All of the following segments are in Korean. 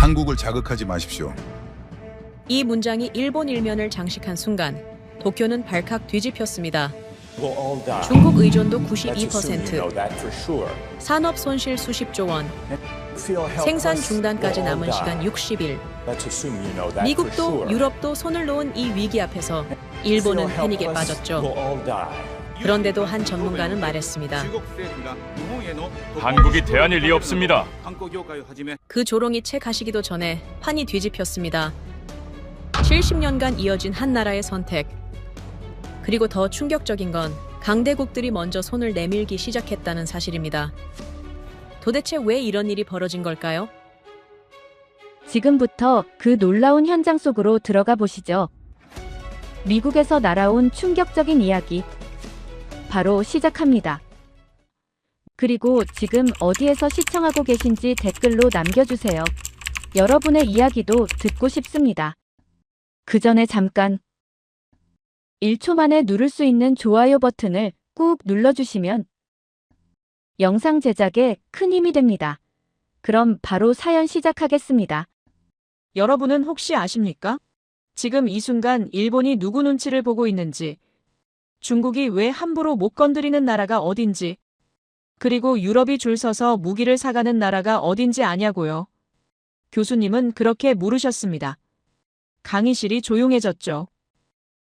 한국을 자극하지 마십시오. 이 문장이 일본 일면을 장식한 순간 도쿄는 발칵 뒤집혔습니다. 중국 의존도 92%, 산업 손실 수십조 원, 생산 중단까지 남은 시간 60일. 미국도 유럽도 손을 놓은 이 위기 앞에서 일본은 패닉에 빠졌죠. 그런데도 한 전문가는 말했습니다. 한국이 대안일 리 없습니다. 그 조롱이 채 가시기도 전에 판이 뒤집혔습니다. 70년간 이어진 한 나라의 선택. 그리고 더 충격적인 건 강대국들이 먼저 손을 내밀기 시작했다는 사실입니다. 도대체 왜 이런 일이 벌어진 걸까요? 지금부터 그 놀라운 현장 속으로 들어가 보시죠. 미국에서 날아온 충격적인 이야기. 바로 시작합니다. 그리고 지금 어디에서 시청하고 계신지 댓글로 남겨주세요. 여러분의 이야기도 듣고 싶습니다. 그 전에 잠깐 1초 만에 누를 수 있는 좋아요 버튼을 꾹 눌러주시면 영상 제작에 큰 힘이 됩니다. 그럼 바로 사연 시작하겠습니다. 여러분은 혹시 아십니까? 지금 이 순간 일본이 누구 눈치를 보고 있는지, 중국이 왜 함부로 못 건드리는 나라가 어딘지, 그리고 유럽이 줄 서서 무기를 사가는 나라가 어딘지 아냐고요. 교수님은 그렇게 물으셨습니다. 강의실이 조용해졌죠.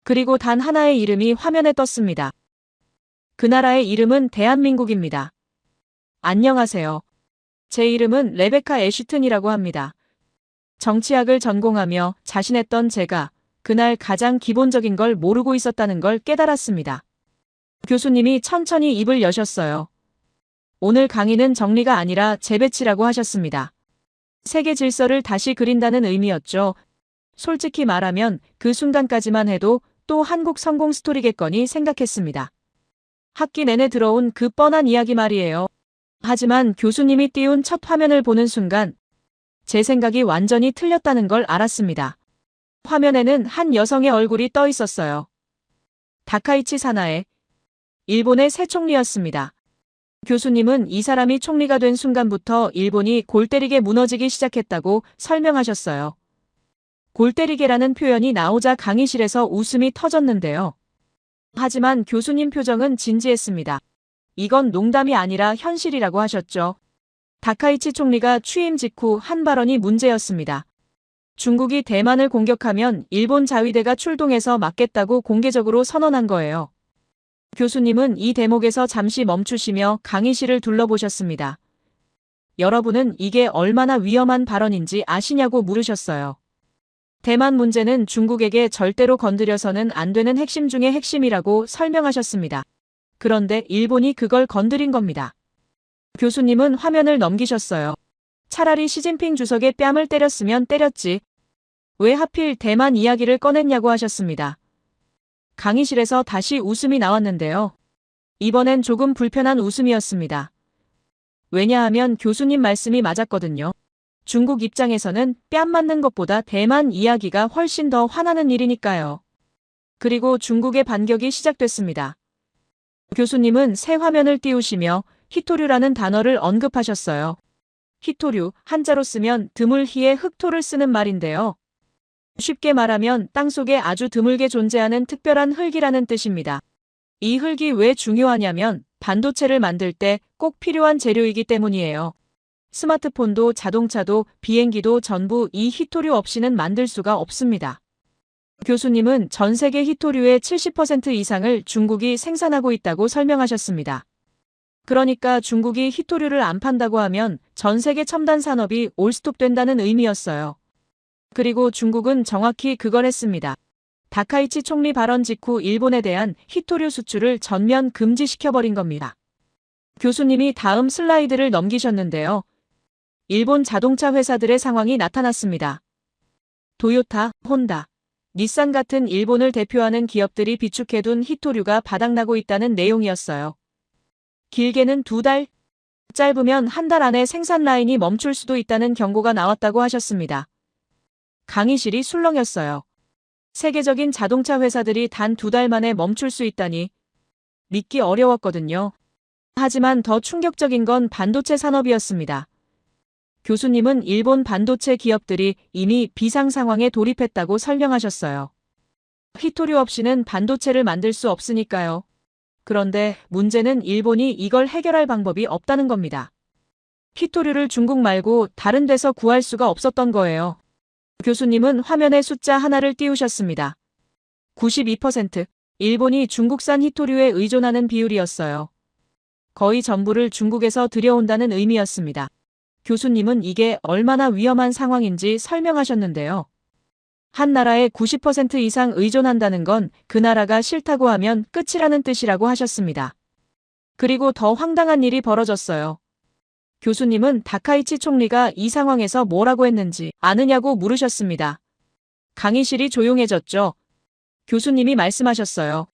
그리고 단 하나의 이름이 화면에 떴습니다. 그 나라의 이름은 대한민국입니다. 안녕하세요. 제 이름은 레베카 애쉬튼이라고 합니다. 정치학을 전공하며 자신했던 제가 그날 가장 기본적인 걸 모르고 있었다는 걸 깨달았습니다. 교수님이 천천히 입을 여셨어요. 오늘 강의는 정리가 아니라 재배치라고 하셨습니다. 세계 질서를 다시 그린다는 의미였죠. 솔직히 말하면 그 순간까지만 해도 또 한국 성공 스토리겠거니 생각했습니다. 학기 내내 들어온 그 뻔한 이야기 말이에요. 하지만 교수님이 띄운 첫 화면을 보는 순간 제 생각이 완전히 틀렸다는 걸 알았습니다. 화면에는 한 여성의 얼굴이 떠 있었어요. 다카이치 사나에, 일본의 새 총리였습니다. 교수님은 이 사람이 총리가 된 순간부터 일본이 골 때리게 무너지기 시작했다고 설명하셨어요. 골 때리게라는 표현이 나오자 강의실에서 웃음이 터졌는데요. 하지만 교수님 표정은 진지했습니다. 이건 농담이 아니라 현실이라고 하셨죠. 다카이치 총리가 취임 직후 한 발언이 문제였습니다. 중국이 대만을 공격하면 일본 자위대가 출동해서 막겠다고 공개적으로 선언한 거예요. 교수님은 이 대목에서 잠시 멈추시며 강의실을 둘러보셨습니다. 여러분은 이게 얼마나 위험한 발언인지 아시냐고 물으셨어요. 대만 문제는 중국에게 절대로 건드려서는 안 되는 핵심 중의 핵심이라고 설명하셨습니다. 그런데 일본이 그걸 건드린 겁니다. 교수님은 화면을 넘기셨어요. 차라리 시진핑 주석의 뺨을 때렸으면 때렸지. 왜 하필 대만 이야기를 꺼냈냐고 하셨습니다. 강의실에서 다시 웃음이 나왔는데요. 이번엔 조금 불편한 웃음이었습니다. 왜냐하면 교수님 말씀이 맞았거든요. 중국 입장에서는 뺨 맞는 것보다 대만 이야기가 훨씬 더 화나는 일이니까요. 그리고 중국의 반격이 시작됐습니다. 교수님은 새 화면을 띄우시며 히토류라는 단어를 언급하셨어요. 히토류, 한자로 쓰면 드물히의 흑토를 쓰는 말인데요. 쉽게 말하면 땅속에 아주 드물게 존재하는 특별한 흙이라는 뜻입니다. 이 흙이 왜 중요하냐면 반도체를 만들 때 꼭 필요한 재료이기 때문이에요. 스마트폰도 자동차도 비행기도 전부 이 히토류 없이는 만들 수가 없습니다. 교수님은 전 세계 히토류의 70% 이상을 중국이 생산하고 있다고 설명하셨습니다. 그러니까 중국이 히토류를 안 판다고 하면 전 세계 첨단 산업이 올스톱된다는 의미였어요. 그리고 중국은 정확히 그걸 했습니다. 다카이치 총리 발언 직후 일본에 대한 히토류 수출을 전면 금지시켜버린 겁니다. 교수님이 다음 슬라이드를 넘기셨는데요. 일본 자동차 회사들의 상황이 나타났습니다. 도요타, 혼다, 닛산 같은 일본을 대표하는 기업들이 비축해둔 히토류가 바닥나고 있다는 내용이었어요. 길게는 2달, 짧으면 한 달 안에 생산 라인이 멈출 수도 있다는 경고가 나왔다고 하셨습니다. 강의실이 술렁였어요. 세계적인 자동차 회사들이 단 2달 만에 멈출 수 있다니 믿기 어려웠거든요. 하지만 더 충격적인 건 반도체 산업이었습니다. 교수님은 일본 반도체 기업들이 이미 비상 상황에 돌입했다고 설명하셨어요. 히토류 없이는 반도체를 만들 수 없으니까요. 그런데 문제는 일본이 이걸 해결할 방법이 없다는 겁니다. 히토류를 중국 말고 다른 데서 구할 수가 없었던 거예요. 교수님은 화면에 숫자 하나를 띄우셨습니다. 92%. 일본이 중국산 히토류에 의존하는 비율이었어요. 거의 전부를 중국에서 들여온다는 의미였습니다. 교수님은 이게 얼마나 위험한 상황인지 설명하셨는데요. 한 나라에 90% 이상 의존한다는 건 그 나라가 싫다고 하면 끝이라는 뜻이라고 하셨습니다. 그리고 더 황당한 일이 벌어졌어요. 교수님은 다카이치 총리가 이 상황에서 뭐라고 했는지 아느냐고 물으셨습니다. 강의실이 조용해졌죠. 교수님이 말씀하셨어요.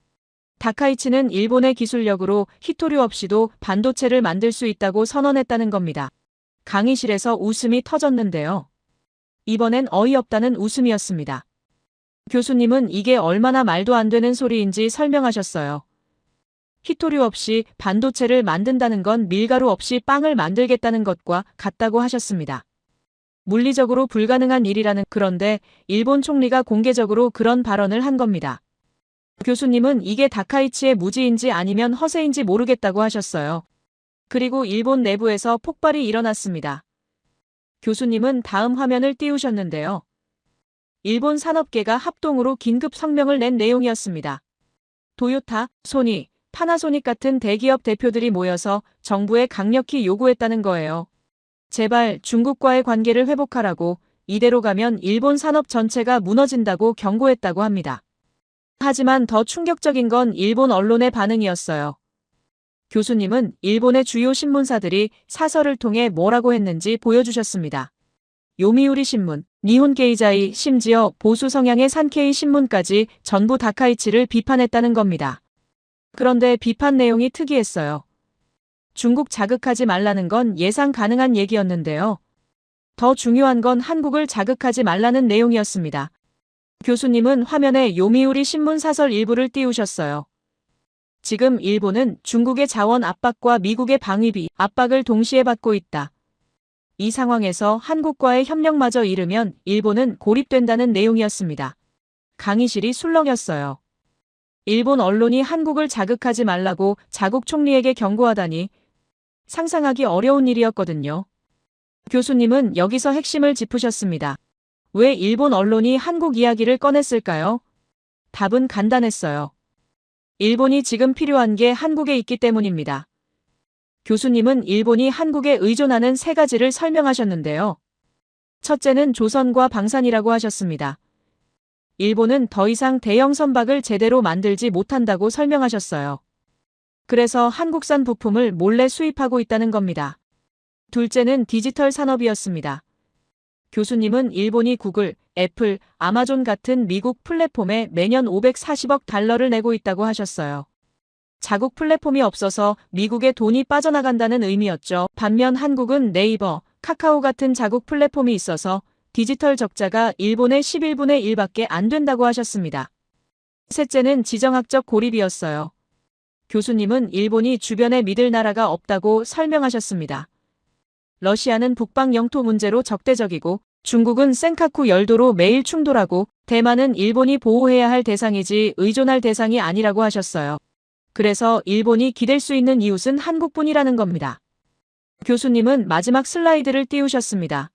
다카이치는 일본의 기술력으로 히토류 없이도 반도체를 만들 수 있다고 선언했다는 겁니다. 강의실에서 웃음이 터졌는데요. 이번엔 어이없다는 웃음이었습니다. 교수님은 이게 얼마나 말도 안 되는 소리인지 설명하셨어요. 히토류 없이 반도체를 만든다는 건 밀가루 없이 빵을 만들겠다는 것과 같다고 하셨습니다. 물리적으로 불가능한 일이라는 그런데 일본 총리가 공개적으로 그런 발언을 한 겁니다. 교수님은 이게 다카이치의 무지인지 아니면 허세인지 모르겠다고 하셨어요. 그리고 일본 내부에서 폭발이 일어났습니다. 교수님은 다음 화면을 띄우셨는데요. 일본 산업계가 합동으로 긴급 성명을 낸 내용이었습니다. 도요타, 소니, 파나소닉 같은 대기업 대표들이 모여서 정부에 강력히 요구했다는 거예요. 제발 중국과의 관계를 회복하라고, 이대로 가면 일본 산업 전체가 무너진다고 경고했다고 합니다. 하지만 더 충격적인 건 일본 언론의 반응이었어요. 교수님은 일본의 주요 신문사들이 사설을 통해 뭐라고 했는지 보여주셨습니다. 요미우리 신문, 니혼 게이자이, 심지어 보수 성향의 산케이 신문까지 전부 다카이치를 비판했다는 겁니다. 그런데 비판 내용이 특이했어요. 중국 자극하지 말라는 건 예상 가능한 얘기였는데요. 더 중요한 건 한국을 자극하지 말라는 내용이었습니다. 교수님은 화면에 요미우리 신문 사설 일부를 띄우셨어요. 지금 일본은 중국의 자원 압박과 미국의 방위비 압박을 동시에 받고 있다. 이 상황에서 한국과의 협력마저 이르면 일본은 고립된다는 내용이었습니다. 강의실이 술렁였어요. 일본 언론이 한국을 자극하지 말라고 자국 총리에게 경고하다니 상상하기 어려운 일이었거든요. 교수님은 여기서 핵심을 짚으셨습니다. 왜 일본 언론이 한국 이야기를 꺼냈을까요? 답은 간단했어요. 일본이 지금 필요한 게 한국에 있기 때문입니다. 교수님은 일본이 한국에 의존하는 세 가지를 설명하셨는데요. 첫째는 조선과 방산이라고 하셨습니다. 일본은 더 이상 대형 선박을 제대로 만들지 못한다고 설명하셨어요. 그래서 한국산 부품을 몰래 수입하고 있다는 겁니다. 둘째는 디지털 산업이었습니다. 교수님은 일본이 구글, 애플, 아마존 같은 미국 플랫폼에 매년 540억 달러를 내고 있다고 하셨어요. 자국 플랫폼이 없어서 미국에 돈이 빠져나간다는 의미였죠. 반면 한국은 네이버, 카카오 같은 자국 플랫폼이 있어서 디지털 적자가 일본의 11분의 1밖에 안 된다고 하셨습니다. 셋째는 지정학적 고립이었어요. 교수님은 일본이 주변에 믿을 나라가 없다고 설명하셨습니다. 러시아는 북방 영토 문제로 적대적이고 중국은 센카쿠 열도로 매일 충돌하고 대만은 일본이 보호해야 할 대상이지 의존할 대상이 아니라고 하셨어요. 그래서 일본이 기댈 수 있는 이웃은 한국뿐이라는 겁니다. 교수님은 마지막 슬라이드를 띄우셨습니다.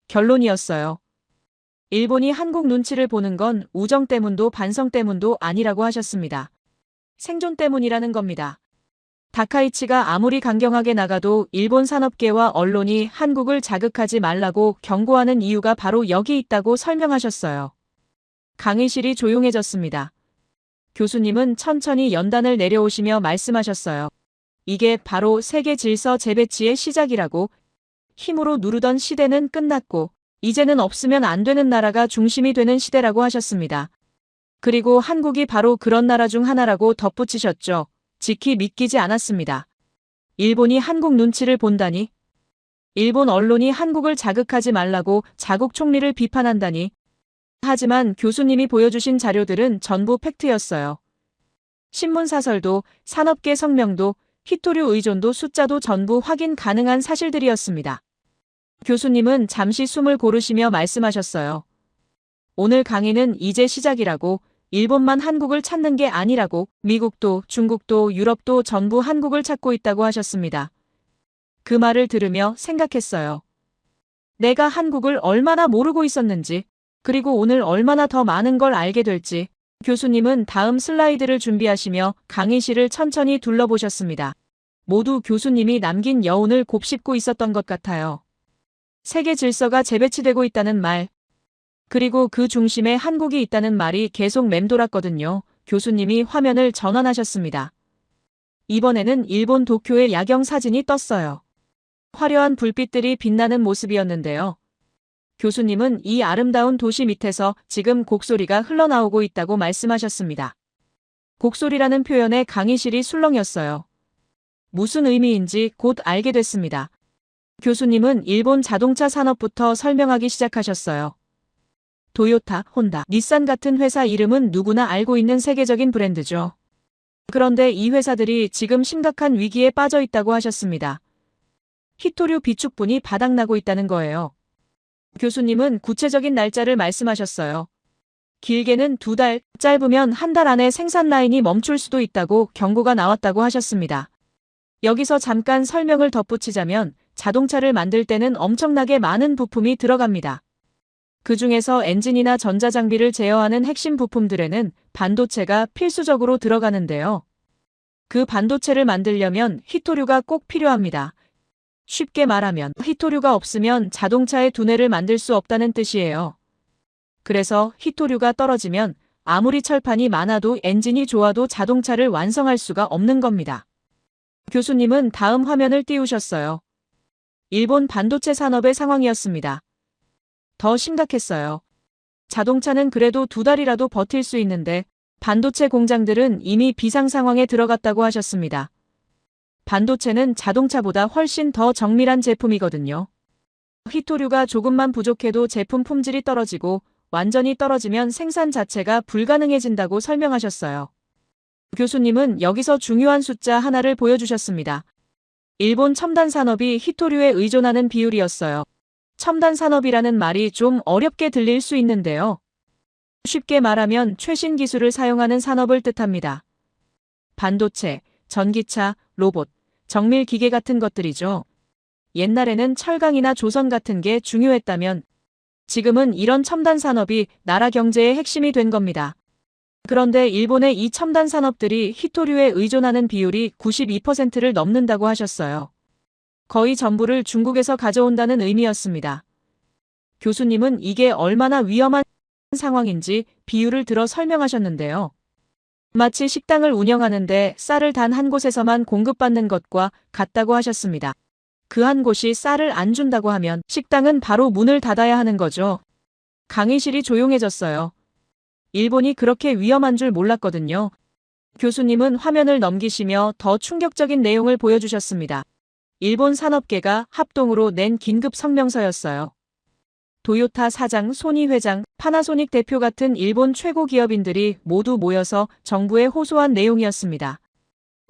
결론이었어요. 일본이 한국 눈치를 보는 건 우정 때문도 반성 때문도 아니라고 하셨습니다. 생존 때문이라는 겁니다. 다카이치가 아무리 강경하게 나가도 일본 산업계와 언론이 한국을 자극하지 말라고 경고하는 이유가 바로 여기 있다고 설명하셨어요. 강의실이 조용해졌습니다. 교수님은 천천히 연단을 내려오시며 말씀하셨어요. 이게 바로 세계 질서 재배치의 시작이라고. 힘으로 누르던 시대는 끝났고 이제는 없으면 안 되는 나라가 중심이 되는 시대라고 하셨습니다. 그리고 한국이 바로 그런 나라 중 하나라고 덧붙이셨죠. 지키 믿기지 않았습니다. 일본이 한국 눈치를 본다니. 일본 언론이 한국을 자극하지 말라고 자국 총리를 비판한다니. 하지만 교수님이 보여주신 자료들은 전부 팩트였어요. 신문사설도 산업계 성명도 히토류 의존도 숫자도 전부 확인 가능한 사실들이었습니다. 교수님은 잠시 숨을 고르시며 말씀하셨어요. 오늘 강의는 이제 시작이라고, 일본만 한국을 찾는 게 아니라고, 미국도 중국도 유럽도 전부 한국을 찾고 있다고 하셨습니다. 그 말을 들으며 생각했어요. 내가 한국을 얼마나 모르고 있었는지, 그리고 오늘 얼마나 더 많은 걸 알게 될지. 교수님은 다음 슬라이드를 준비하시며 강의실을 천천히 둘러보셨습니다. 모두 교수님이 남긴 여운을 곱씹고 있었던 것 같아요. 세계 질서가 재배치되고 있다는 말, 그리고 그 중심에 한국이 있다는 말이 계속 맴돌았거든요. 교수님이 화면을 전환하셨습니다. 이번에는 일본 도쿄의 야경 사진이 떴어요. 화려한 불빛들이 빛나는 모습이었는데요. 교수님은 이 아름다운 도시 밑에서 지금 곡소리가 흘러나오고 있다고 말씀하셨습니다. 곡소리라는 표현에 강의실이 술렁였어요. 무슨 의미인지 곧 알게 됐습니다. 교수님은 일본 자동차 산업부터 설명하기 시작하셨어요. 도요타, 혼다, 닛산 같은 회사 이름은 누구나 알고 있는 세계적인 브랜드죠. 그런데 이 회사들이 지금 심각한 위기에 빠져 있다고 하셨습니다. 히토류 비축분이 바닥나고 있다는 거예요. 교수님은 구체적인 날짜를 말씀하셨어요. 길게는 2달, 짧으면 1달 안에 생산 라인이 멈출 수도 있다고 경고가 나왔다고 하셨습니다. 여기서 잠깐 설명을 덧붙이자면 자동차를 만들 때는 엄청나게 많은 부품이 들어갑니다. 그 중에서 엔진이나 전자장비를 제어하는 핵심 부품들에는 반도체가 필수적으로 들어가는데요. 그 반도체를 만들려면 히토류가 꼭 필요합니다. 쉽게 말하면 히토류가 없으면 자동차의 두뇌를 만들 수 없다는 뜻이에요. 그래서 히토류가 떨어지면 아무리 철판이 많아도 엔진이 좋아도 자동차를 완성할 수가 없는 겁니다. 교수님은 다음 화면을 띄우셨어요. 일본 반도체 산업의 상황이었습니다. 더 심각했어요. 자동차는 그래도 2달이라도 버틸 수 있는데 반도체 공장들은 이미 비상 상황에 들어갔다고 하셨습니다. 반도체는 자동차보다 훨씬 더 정밀한 제품이거든요. 히토류가 조금만 부족해도 제품 품질이 떨어지고 완전히 떨어지면 생산 자체가 불가능해진다고 설명하셨어요. 교수님은 여기서 중요한 숫자 하나를 보여주셨습니다. 일본 첨단 산업이 히토류에 의존하는 비율이었어요. 첨단 산업이라는 말이 좀 어렵게 들릴 수 있는데요. 쉽게 말하면 최신 기술을 사용하는 산업을 뜻합니다. 반도체, 전기차, 로봇, 정밀 기계 같은 것들이죠. 옛날에는 철강이나 조선 같은 게 중요했다면 지금은 이런 첨단 산업이 나라 경제의 핵심이 된 겁니다. 그런데 일본의 이 첨단 산업들이 히토류에 의존하는 비율이 92%를 넘는다고 하셨어요. 거의 전부를 중국에서 가져온다는 의미였습니다. 교수님은 이게 얼마나 위험한 상황인지 비유를 들어 설명하셨는데요. 마치 식당을 운영하는데 쌀을 단 한 곳에서만 공급받는 것과 같다고 하셨습니다. 그 한 곳이 쌀을 안 준다고 하면 식당은 바로 문을 닫아야 하는 거죠. 강의실이 조용해졌어요. 일본이 그렇게 위험한 줄 몰랐거든요. 교수님은 화면을 넘기시며 더 충격적인 내용을 보여주셨습니다. 일본 산업계가 합동으로 낸 긴급 성명서였어요. 도요타 사장, 소니 회장, 파나소닉 대표 같은 일본 최고 기업인들이 모두 모여서 정부에 호소한 내용이었습니다.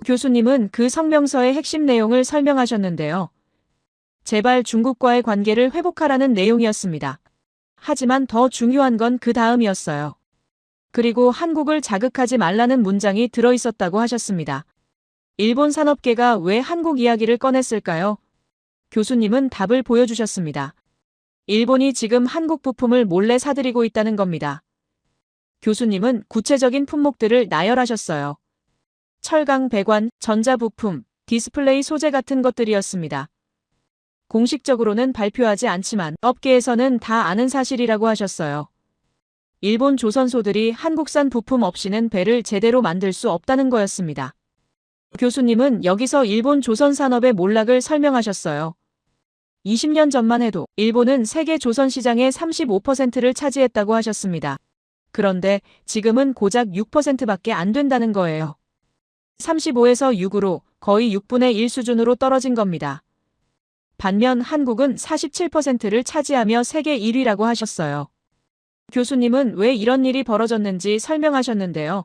교수님은 그 성명서의 핵심 내용을 설명하셨는데요. 제발 중국과의 관계를 회복하라는 내용이었습니다. 하지만 더 중요한 건 그 다음이었어요. 그리고 한국을 자극하지 말라는 문장이 들어있었다고 하셨습니다. 일본 산업계가 왜 한국 이야기를 꺼냈을까요? 교수님은 답을 보여주셨습니다. 일본이 지금 한국 부품을 몰래 사들이고 있다는 겁니다. 교수님은 구체적인 품목들을 나열하셨어요. 철강, 배관, 전자부품, 디스플레이 소재 같은 것들이었습니다. 공식적으로는 발표하지 않지만 업계에서는 다 아는 사실이라고 하셨어요. 일본 조선소들이 한국산 부품 없이는 배를 제대로 만들 수 없다는 거였습니다. 교수님은 여기서 일본 조선 산업의 몰락을 설명하셨어요. 20년 전만 해도 일본은 세계 조선 시장의 35%를 차지했다고 하셨습니다. 그런데 지금은 고작 6%밖에 안 된다는 거예요. 35에서 6으로 거의 6분의 1 수준으로 떨어진 겁니다. 반면 한국은 47%를 차지하며 세계 1위라고 하셨어요. 교수님은 왜 이런 일이 벌어졌는지 설명하셨는데요.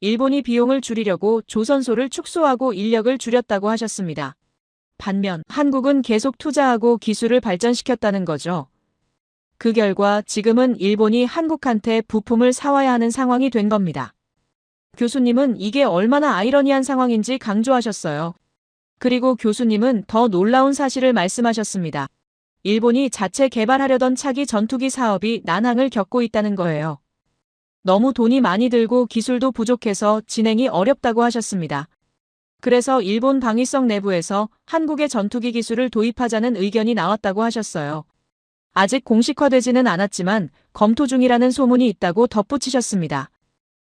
일본이 비용을 줄이려고 조선소를 축소하고 인력을 줄였다고 하셨습니다. 반면 한국은 계속 투자하고 기술을 발전시켰다는 거죠. 그 결과 지금은 일본이 한국한테 부품을 사와야 하는 상황이 된 겁니다. 교수님은 이게 얼마나 아이러니한 상황인지 강조하셨어요. 그리고 교수님은 더 놀라운 사실을 말씀하셨습니다. 일본이 자체 개발하려던 차기 전투기 사업이 난항을 겪고 있다는 거예요. 너무 돈이 많이 들고 기술도 부족해서 진행이 어렵다고 하셨습니다. 그래서 일본 방위성 내부에서 한국의 전투기 기술을 도입하자는 의견이 나왔다고 하셨어요. 아직 공식화되지는 않았지만 검토 중이라는 소문이 있다고 덧붙이셨습니다.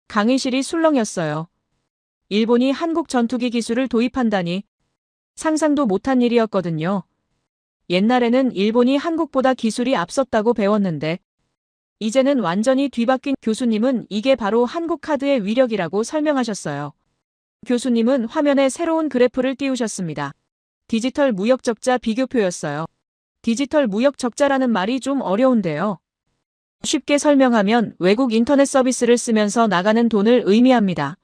강의실이 술렁였어요. 일본이 한국 전투기 기술을 도입한다니 상상도 못한 일이었거든요. 옛날에는 일본이 한국보다 기술이 앞섰다고 배웠는데 이제는 완전히 뒤바뀐. 교수님은 이게 바로 한국 카드의 위력이라고 설명하셨어요. 교수님은 화면에 새로운 그래프를 띄우셨습니다. 디지털 무역 적자 비교표였어요. 디지털 무역 적자라는 말이 좀 어려운데요. 쉽게 설명하면 외국 인터넷 서비스를 쓰면서 나가는 돈을 의미합니다.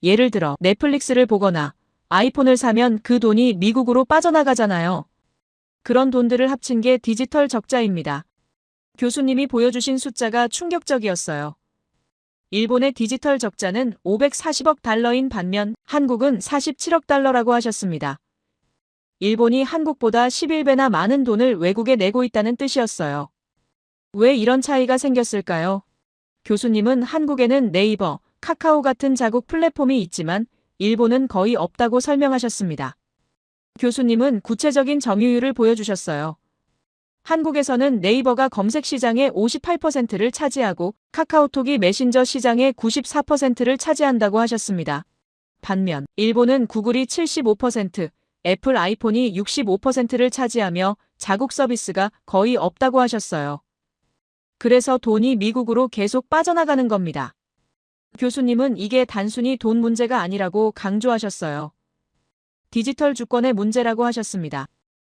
예를 들어 넷플릭스를 보거나 아이폰을 사면 그 돈이 미국으로 빠져나가잖아요. 그런 돈들을 합친 게 디지털 적자입니다. 교수님이 보여주신 숫자가 충격적이었어요. 일본의 디지털 적자는 540억 달러인 반면 한국은 47억 달러라고 하셨습니다. 일본이 한국보다 11배나 많은 돈을 외국에 내고 있다는 뜻이었어요. 왜 이런 차이가 생겼을까요? 교수님은 한국에는 네이버, 카카오 같은 자국 플랫폼이 있지만 일본은 거의 없다고 설명하셨습니다. 교수님은 구체적인 점유율을 보여주셨어요. 한국에서는 네이버가 검색 시장의 58%를 차지하고 카카오톡이 메신저 시장의 94%를 차지한다고 하셨습니다. 반면 일본은 구글이 75%, 애플 아이폰이 65%를 차지하며 자국 서비스가 거의 없다고 하셨어요. 그래서 돈이 미국으로 계속 빠져나가는 겁니다. 교수님은 이게 단순히 돈 문제가 아니라고 강조하셨어요. 디지털 주권의 문제라고 하셨습니다.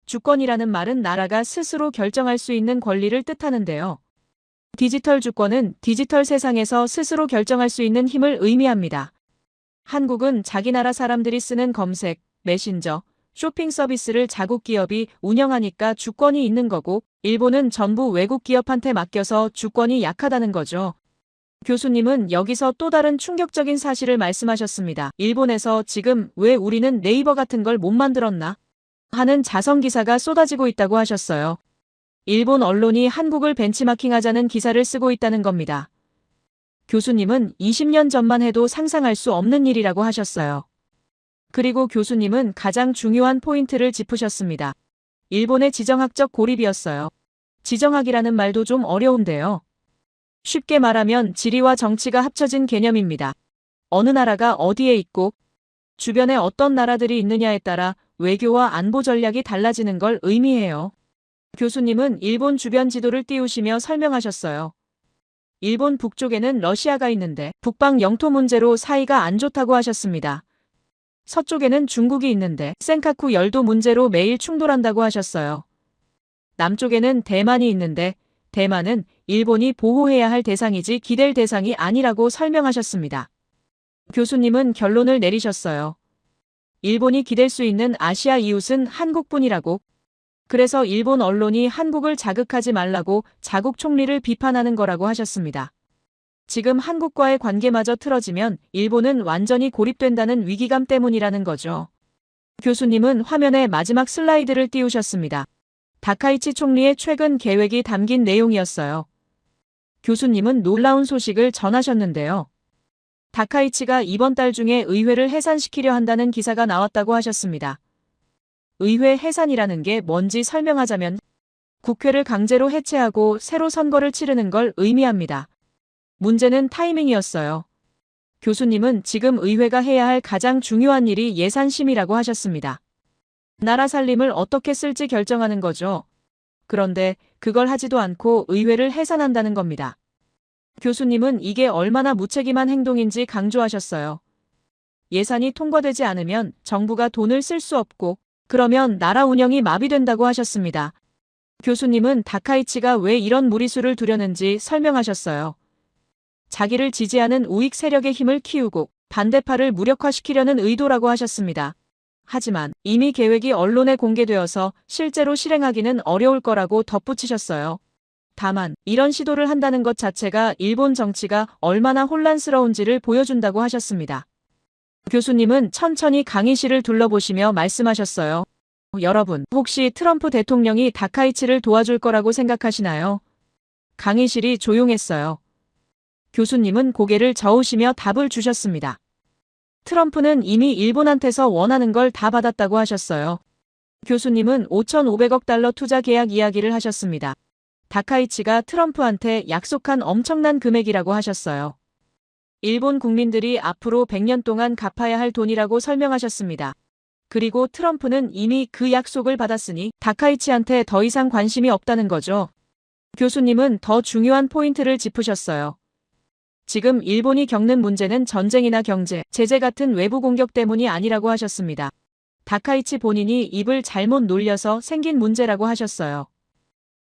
주권이라는 말은 나라가 스스로 결정할 수 있는 권리를 뜻하는데요. 디지털 주권은 디지털 세상에서 스스로 결정할 수 있는 힘을 의미합니다. 한국은 자기 나라 사람들이 쓰는 검색, 메신저, 쇼핑 서비스를 자국 기업이 운영하니까 주권이 있는 거고, 일본은 전부 외국 기업한테 맡겨서 주권이 약하다는 거죠. 교수님은 여기서 또 다른 충격적인 사실을 말씀하셨습니다. 일본에서 지금 왜 우리는 네이버 같은 걸 못 만들었나? 하는 자성 기사가 쏟아지고 있다고 하셨어요. 일본 언론이 한국을 벤치마킹하자는 기사를 쓰고 있다는 겁니다. 교수님은 20년 전만 해도 상상할 수 없는 일이라고 하셨어요. 그리고 교수님은 가장 중요한 포인트를 짚으셨습니다. 일본의 지정학적 고립이었어요. 지정학이라는 말도 좀 어려운데요. 쉽게 말하면 지리와 정치가 합쳐진 개념입니다. 어느 나라가 어디에 있고 주변에 어떤 나라들이 있느냐에 따라 외교와 안보 전략이 달라지는 걸 의미해요. 교수님은 일본 주변 지도를 띄우시며 설명하셨어요. 일본 북쪽에는 러시아가 있는데 북방 영토 문제로 사이가 안 좋다고 하셨습니다. 서쪽에는 중국이 있는데 센카쿠 열도 문제로 매일 충돌한다고 하셨어요. 남쪽에는 대만이 있는데 대만은 일본이 보호해야 할 대상이지 기댈 대상이 아니라고 설명하셨습니다. 교수님은 결론을 내리셨어요. 일본이 기댈 수 있는 아시아 이웃은 한국뿐이라고. 그래서 일본 언론이 한국을 자극하지 말라고 자국 총리를 비판하는 거라고 하셨습니다. 지금 한국과의 관계마저 틀어지면 일본은 완전히 고립된다는 위기감 때문이라는 거죠. 교수님은 화면에 마지막 슬라이드를 띄우셨습니다. 다카이치 총리의 최근 계획이 담긴 내용이었어요. 교수님은 놀라운 소식을 전하셨는데요. 다카이치가 이번 달 중에 의회를 해산시키려 한다는 기사가 나왔다고 하셨습니다. 의회 해산이라는 게 뭔지 설명하자면 국회를 강제로 해체하고 새로 선거를 치르는 걸 의미합니다. 문제는 타이밍이었어요. 교수님은 지금 의회가 해야 할 가장 중요한 일이 예산심의라고 하셨습니다. 나라 살림을 어떻게 쓸지 결정하는 거죠. 그런데 그걸 하지도 않고 의회를 해산한다는 겁니다. 교수님은 이게 얼마나 무책임한 행동인지 강조하셨어요. 예산이 통과되지 않으면 정부가 돈을 쓸 수 없고 그러면 나라 운영이 마비된다고 하셨습니다. 교수님은 다카이치가 왜 이런 무리수를 두려는지 설명하셨어요. 자기를 지지하는 우익 세력의 힘을 키우고 반대파를 무력화시키려는 의도라고 하셨습니다. 하지만 이미 계획이 언론에 공개되어서 실제로 실행하기는 어려울 거라고 덧붙이셨어요. 다만 이런 시도를 한다는 것 자체가 일본 정치가 얼마나 혼란스러운지를 보여준다고 하셨습니다. 교수님은 천천히 강의실을 둘러보시며 말씀하셨어요. 여러분, 혹시 트럼프 대통령이 다카이치를 도와줄 거라고 생각하시나요? 강의실이 조용했어요. 교수님은 고개를 저으시며 답을 주셨습니다. 트럼프는 이미 일본한테서 원하는 걸 다 받았다고 하셨어요. 교수님은 5,500억 달러 투자 계약 이야기를 하셨습니다. 다카이치가 트럼프한테 약속한 엄청난 금액이라고 하셨어요. 일본 국민들이 앞으로 100년 동안 갚아야 할 돈이라고 설명하셨습니다. 그리고 트럼프는 이미 그 약속을 받았으니 다카이치한테 더 이상 관심이 없다는 거죠. 교수님은 더 중요한 포인트를 짚으셨어요. 지금 일본이 겪는 문제는 전쟁이나 경제, 제재 같은 외부 공격 때문이 아니라고 하셨습니다. 다카이치 본인이 입을 잘못 놀려서 생긴 문제라고 하셨어요.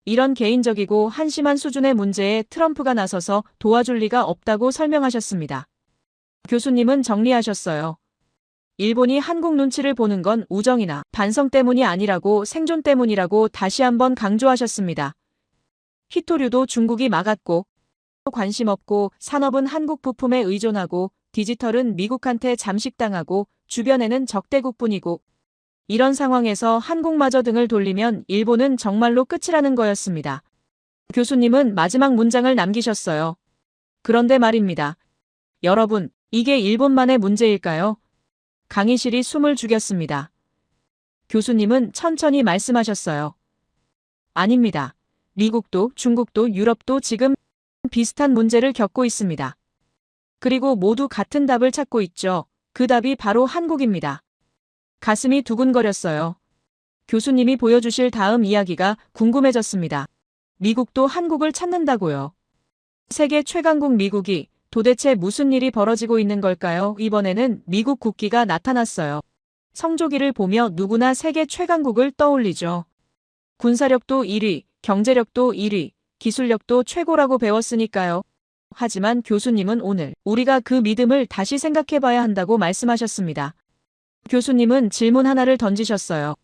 이런 개인적이고 한심한 수준의 문제에 트럼프가 나서서 도와줄 리가 없다고 설명하셨습니다. 교수님은 정리하셨어요. 일본이 한국 눈치를 보는 건 우정이나 반성 때문이 아니라고 생존 때문이라고 다시 한번 강조하셨습니다. 히토류도 중국이 막았고 관심 없고 산업은 한국 부품에 의존하고 디지털은 미국한테 잠식당하고 주변에는 적대국뿐이고 이런 상황에서 한국마저 등을 돌리면 일본은 정말로 끝이라는 거였습니다. 교수님은 마지막 문장을 남기셨어요. 그런데 말입니다. 여러분, 이게 일본만의 문제일까요? 강의실이 숨을 죽였습니다. 교수님은 천천히 말씀하셨어요. 아닙니다. 미국도 중국도 유럽도 지금 비슷한 문제를 겪고 있습니다. 그리고 모두 같은 답을 찾고 있죠. 그 답이 바로 한국입니다. 가슴이 두근거렸어요. 교수님이 보여주실 다음 이야기가 궁금해졌습니다. 미국도 한국을 찾는다고요. 세계 최강국 미국이 도대체 무슨 일이 벌어지고 있는 걸까요? 이번에는 미국 국기가 나타났어요. 성조기를 보며 누구나 세계 최강국을 떠올리죠. 군사력도 1위, 경제력도 1위, 기술력도 최고라고 배웠으니까요. 하지만 교수님은 오늘 우리가 그 믿음을 다시 생각해봐야 한다고 말씀하셨습니다. 교수님은 질문 하나를 던지셨어요.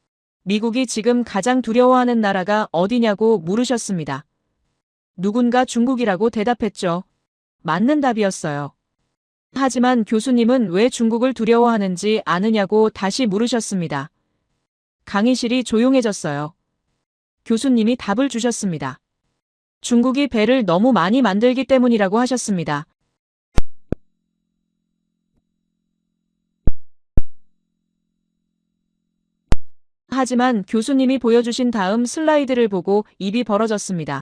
미국이 지금 가장 두려워하는 나라가 어디냐고 물으셨습니다. 누군가 중국이라고 대답했죠. 맞는 답이었어요. 하지만 교수님은 왜 중국을 두려워하는지 아느냐고 다시 물으셨습니다. 강의실이 조용해졌어요. 교수님이 답을 주셨습니다. 중국이 배를 너무 많이 만들기 때문이라고 하셨습니다. 하지만 교수님이 보여주신 다음 슬라이드를 보고 입이 벌어졌습니다.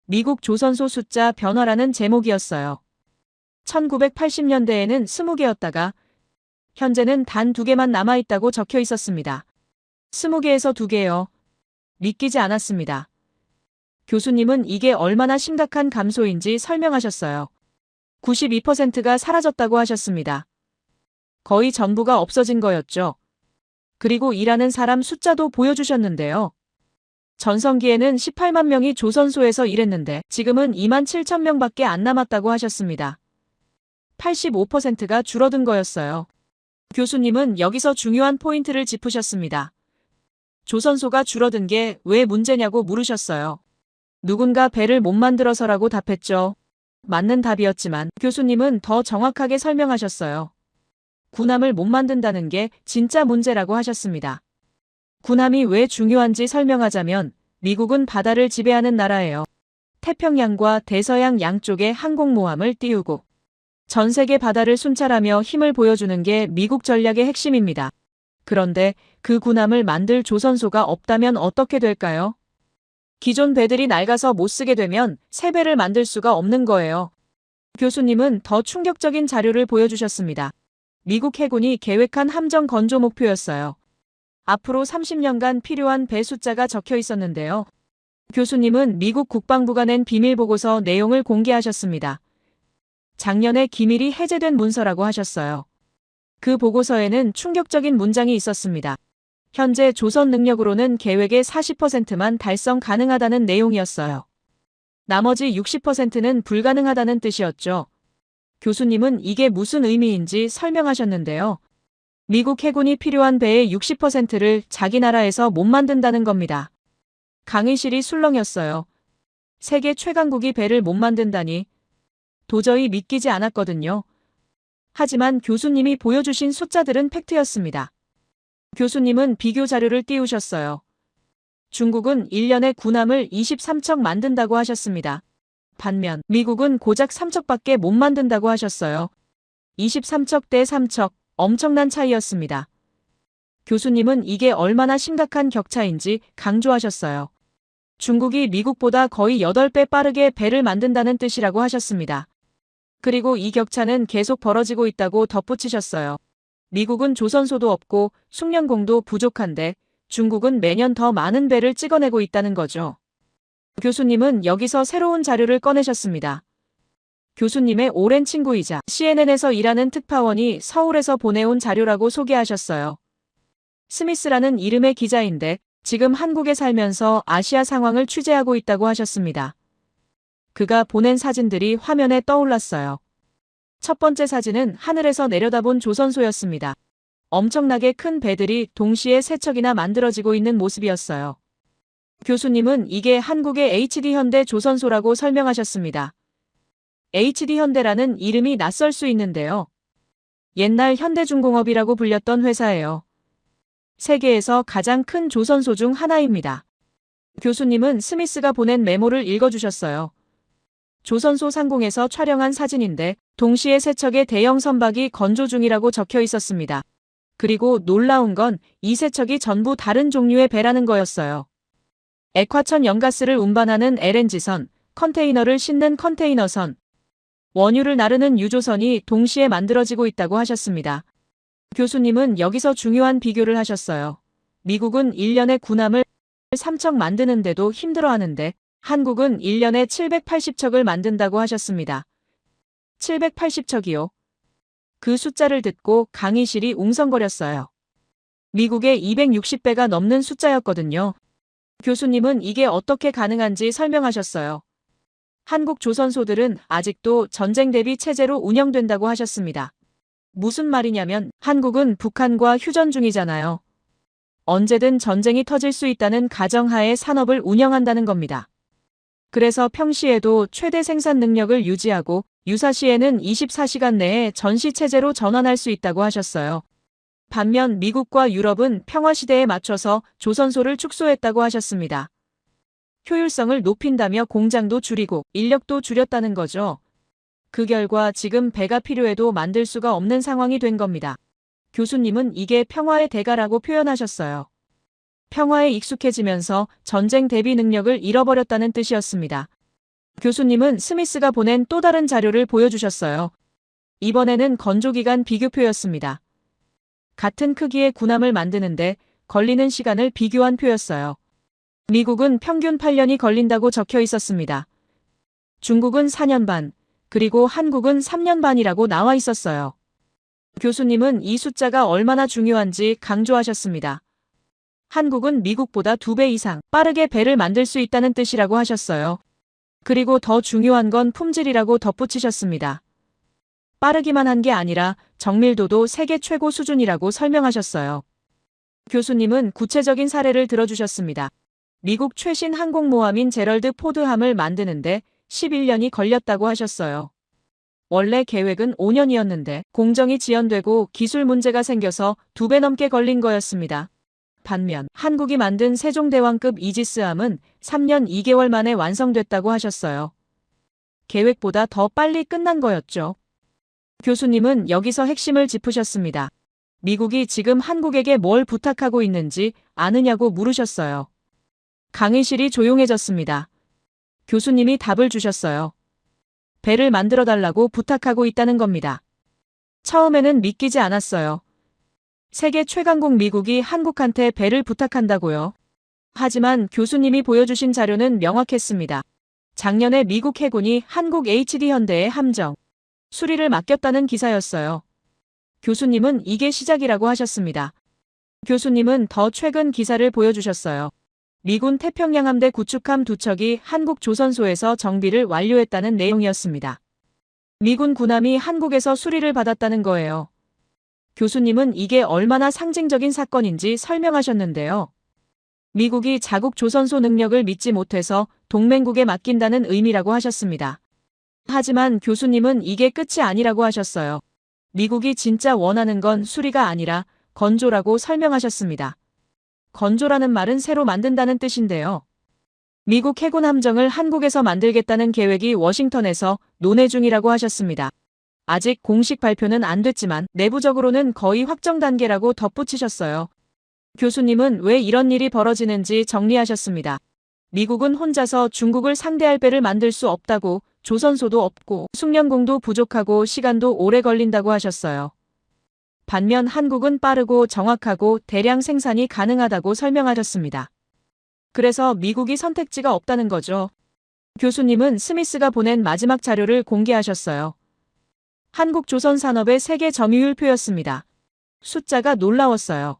미국 조선소 숫자 변화라는 제목이었어요. 1980년대에는 20개였다가 현재는 단 2개만 남아있다고 적혀 있었습니다. 20개에서 2개요. 믿기지 않았습니다. 교수님은 이게 얼마나 심각한 감소인지 설명하셨어요. 92%가 사라졌다고 하셨습니다. 거의 전부가 없어진 거였죠. 그리고 일하는 사람 숫자도 보여주셨는데요. 전성기에는 18만 명이 조선소에서 일했는데 지금은 2만 7천 명밖에 안 남았다고 하셨습니다. 85%가 줄어든 거였어요. 교수님은 여기서 중요한 포인트를 짚으셨습니다. 조선소가 줄어든 게 왜 문제냐고 물으셨어요. 누군가 배를 못 만들어서라고 답했죠. 맞는 답이었지만 교수님은 더 정확하게 설명하셨어요. 군함을 못 만든다는 게 진짜 문제라고 하셨습니다. 군함이 왜 중요한지 설명하자면 미국은 바다를 지배하는 나라예요. 태평양과 대서양 양쪽에 항공모함을 띄우고 전 세계 바다를 순찰하며 힘을 보여주는 게 미국 전략의 핵심입니다. 그런데 그 군함을 만들 조선소가 없다면 어떻게 될까요? 기존 배들이 낡아서 못 쓰게 되면 새 배를 만들 수가 없는 거예요. 교수님은 더 충격적인 자료를 보여주셨습니다. 미국 해군이 계획한 함정 건조 목표였어요. 앞으로 30년간 필요한 배 숫자가 적혀 있었는데요. 교수님은 미국 국방부가 낸 비밀 보고서 내용을 공개하셨습니다. 작년에 기밀이 해제된 문서라고 하셨어요. 그 보고서에는 충격적인 문장이 있었습니다. 현재 조선 능력으로는 계획의 40%만 달성 가능하다는 내용이었어요. 나머지 60%는 불가능하다는 뜻이었죠. 교수님은 이게 무슨 의미인지 설명하셨는데요. 미국 해군이 필요한 배의 60%를 자기 나라에서 못 만든다는 겁니다. 강의실이 술렁였어요. 세계 최강국이 배를 못 만든다니 도저히 믿기지 않았거든요. 하지만 교수님이 보여주신 숫자들은 팩트였습니다. 교수님은 비교 자료를 띄우셨어요. 중국은 1년에 군함을 23척 만든다고 하셨습니다. 반면 미국은 고작 3척밖에 못 만든다고 하셨어요. 23척 대 3척, 엄청난 차이였습니다. 교수님은 이게 얼마나 심각한 격차인지 강조하셨어요. 중국이 미국보다 거의 8배 빠르게 배를 만든다는 뜻이라고 하셨습니다. 그리고 이 격차는 계속 벌어지고 있다고 덧붙이셨어요. 미국은 조선소도 없고 숙련공도 부족한데 중국은 매년 더 많은 배를 찍어내고 있다는 거죠. 교수님은 여기서 새로운 자료를 꺼내셨습니다. 교수님의 오랜 친구이자 CNN에서 일하는 특파원이 서울에서 보내온 자료라고 소개하셨어요. 스미스라는 이름의 기자인데 지금 한국에 살면서 아시아 상황을 취재하고 있다고 하셨습니다. 그가 보낸 사진들이 화면에 떠올랐어요. 첫 번째 사진은 하늘에서 내려다본 조선소였습니다. 엄청나게 큰 배들이 동시에 세 척이나 만들어지고 있는 모습이었어요. 교수님은 이게 한국의 HD현대 조선소라고 설명하셨습니다. HD현대라는 이름이 낯설 수 있는데요. 옛날 현대중공업이라고 불렸던 회사예요. 세계에서 가장 큰 조선소 중 하나입니다. 교수님은 스미스가 보낸 메모를 읽어주셨어요. 조선소 상공에서 촬영한 사진인데 동시에 세 척의 대형 선박이 건조 중이라고 적혀 있었습니다. 그리고 놀라운 건 이 세 척이 전부 다른 종류의 배라는 거였어요. 액화천 연가스를 운반하는 LNG선, 컨테이너를 싣는 컨테이너선, 원유를 나르는 유조선이 동시에 만들어지고 있다고 하셨습니다. 교수님은 여기서 중요한 비교를 하셨어요. 미국은 1년에 군함을 3척 만드는데도 힘들어하는데 한국은 1년에 780척을 만든다고 하셨습니다. 780척이요. 그 숫자를 듣고 강의실이 웅성거렸어요. 미국의 260배가 넘는 숫자였거든요. 교수님은 이게 어떻게 가능한지 설명하셨어요. 한국 조선소들은 아직도 전쟁 대비 체제로 운영된다고 하셨습니다. 무슨 말이냐면 한국은 북한과 휴전 중이잖아요. 언제든 전쟁이 터질 수 있다는 가정하에 산업을 운영한다는 겁니다. 그래서 평시에도 최대 생산 능력을 유지하고 유사시에는 24시간 내에 전시체제로 전환할 수 있다고 하셨어요. 반면 미국과 유럽은 평화시대에 맞춰서 조선소를 축소했다고 하셨습니다. 효율성을 높인다며 공장도 줄이고 인력도 줄였다는 거죠. 그 결과 지금 배가 필요해도 만들 수가 없는 상황이 된 겁니다. 교수님은 이게 평화의 대가라고 표현하셨어요. 평화에 익숙해지면서 전쟁 대비 능력을 잃어버렸다는 뜻이었습니다. 교수님은 스미스가 보낸 또 다른 자료를 보여주셨어요. 이번에는 건조기간 비교표였습니다. 같은 크기의 군함을 만드는데 걸리는 시간을 비교한 표였어요. 미국은 평균 8년이 걸린다고 적혀 있었습니다. 중국은 4년 반, 그리고 한국은 3년 반이라고 나와 있었어요. 교수님은 이 숫자가 얼마나 중요한지 강조하셨습니다. 한국은 미국보다 2배 이상 빠르게 배를 만들 수 있다는 뜻이라고 하셨어요. 그리고 더 중요한 건 품질이라고 덧붙이셨습니다. 빠르기만 한 게 아니라 정밀도도 세계 최고 수준이라고 설명하셨어요. 교수님은 구체적인 사례를 들어주셨습니다. 미국 최신 항공모함인 제럴드 포드함을 만드는데 11년이 걸렸다고 하셨어요. 원래 계획은 5년이었는데 공정이 지연되고 기술 문제가 생겨서 2배 넘게 걸린 거였습니다. 반면 한국이 만든 세종대왕급 이지스함은 3년 2개월 만에 완성됐다고 하셨어요. 계획보다 더 빨리 끝난 거였죠. 교수님은 여기서 핵심을 짚으셨습니다. 미국이 지금 한국에게 뭘 부탁하고 있는지 아느냐고 물으셨어요. 강의실이 조용해졌습니다. 교수님이 답을 주셨어요. 배를 만들어달라고 부탁하고 있다는 겁니다. 처음에는 믿기지 않았어요. 세계 최강국 미국이 한국한테 배를 부탁한다고요. 하지만 교수님이 보여주신 자료는 명확했습니다. 작년에 미국 해군이 한국 HD현대의 함정, 수리를 맡겼다는 기사였어요. 교수님은 이게 시작이라고 하셨습니다. 교수님은 더 최근 기사를 보여주셨어요. 미군 태평양 함대 구축함 2척이 한국 조선소에서 정비를 완료했다는 내용이었습니다. 미군 군함이 한국에서 수리를 받았다는 거예요. 교수님은 이게 얼마나 상징적인 사건인지 설명하셨는데요. 미국이 자국 조선소 능력을 믿지 못해서 동맹국에 맡긴다는 의미라고 하셨습니다. 하지만 교수님은 이게 끝이 아니라고 하셨어요. 미국이 진짜 원하는 건 수리가 아니라 건조라고 설명하셨습니다. 건조라는 말은 새로 만든다는 뜻인데요. 미국 해군 함정을 한국에서 만들겠다는 계획이 워싱턴에서 논의 중이라고 하셨습니다. 아직 공식 발표는 안 됐지만 내부적으로는 거의 확정 단계라고 덧붙이셨어요. 교수님은 왜 이런 일이 벌어지는지 정리하셨습니다. 미국은 혼자서 중국을 상대할 배를 만들 수 없다고, 조선소도 없고 숙련공도 부족하고 시간도 오래 걸린다고 하셨어요. 반면 한국은 빠르고 정확하고 대량 생산이 가능하다고 설명하셨습니다. 그래서 미국이 선택지가 없다는 거죠. 교수님은 스미스가 보낸 마지막 자료를 공개하셨어요. 한국 조선 산업의 세계 점유율표였습니다. 숫자가 놀라웠어요.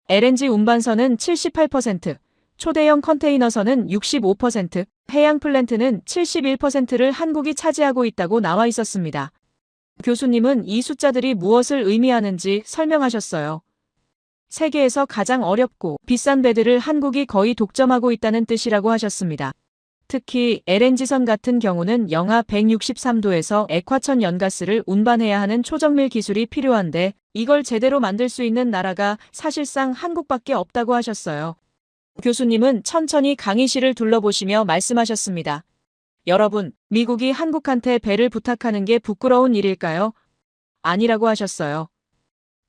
LNG 운반선은 78%, 초대형 컨테이너선은 65%, 해양 플랜트는 71%를 한국이 차지하고 있다고 나와 있었습니다. 교수님은 이 숫자들이 무엇을 의미하는지 설명하셨어요. 세계에서 가장 어렵고 비싼 배들을 한국이 거의 독점하고 있다는 뜻이라고 하셨습니다. 특히 LNG선 같은 경우는 영하 163도에서 액화천 연가스를 운반해야 하는 초정밀 기술이 필요한데 이걸 제대로 만들 수 있는 나라가 사실상 한국밖에 없다고 하셨어요. 교수님은 천천히 강의실을 둘러보시며 말씀하셨습니다. 여러분, 미국이 한국한테 배를 부탁하는 게 부끄러운 일일까요? 아니라고 하셨어요.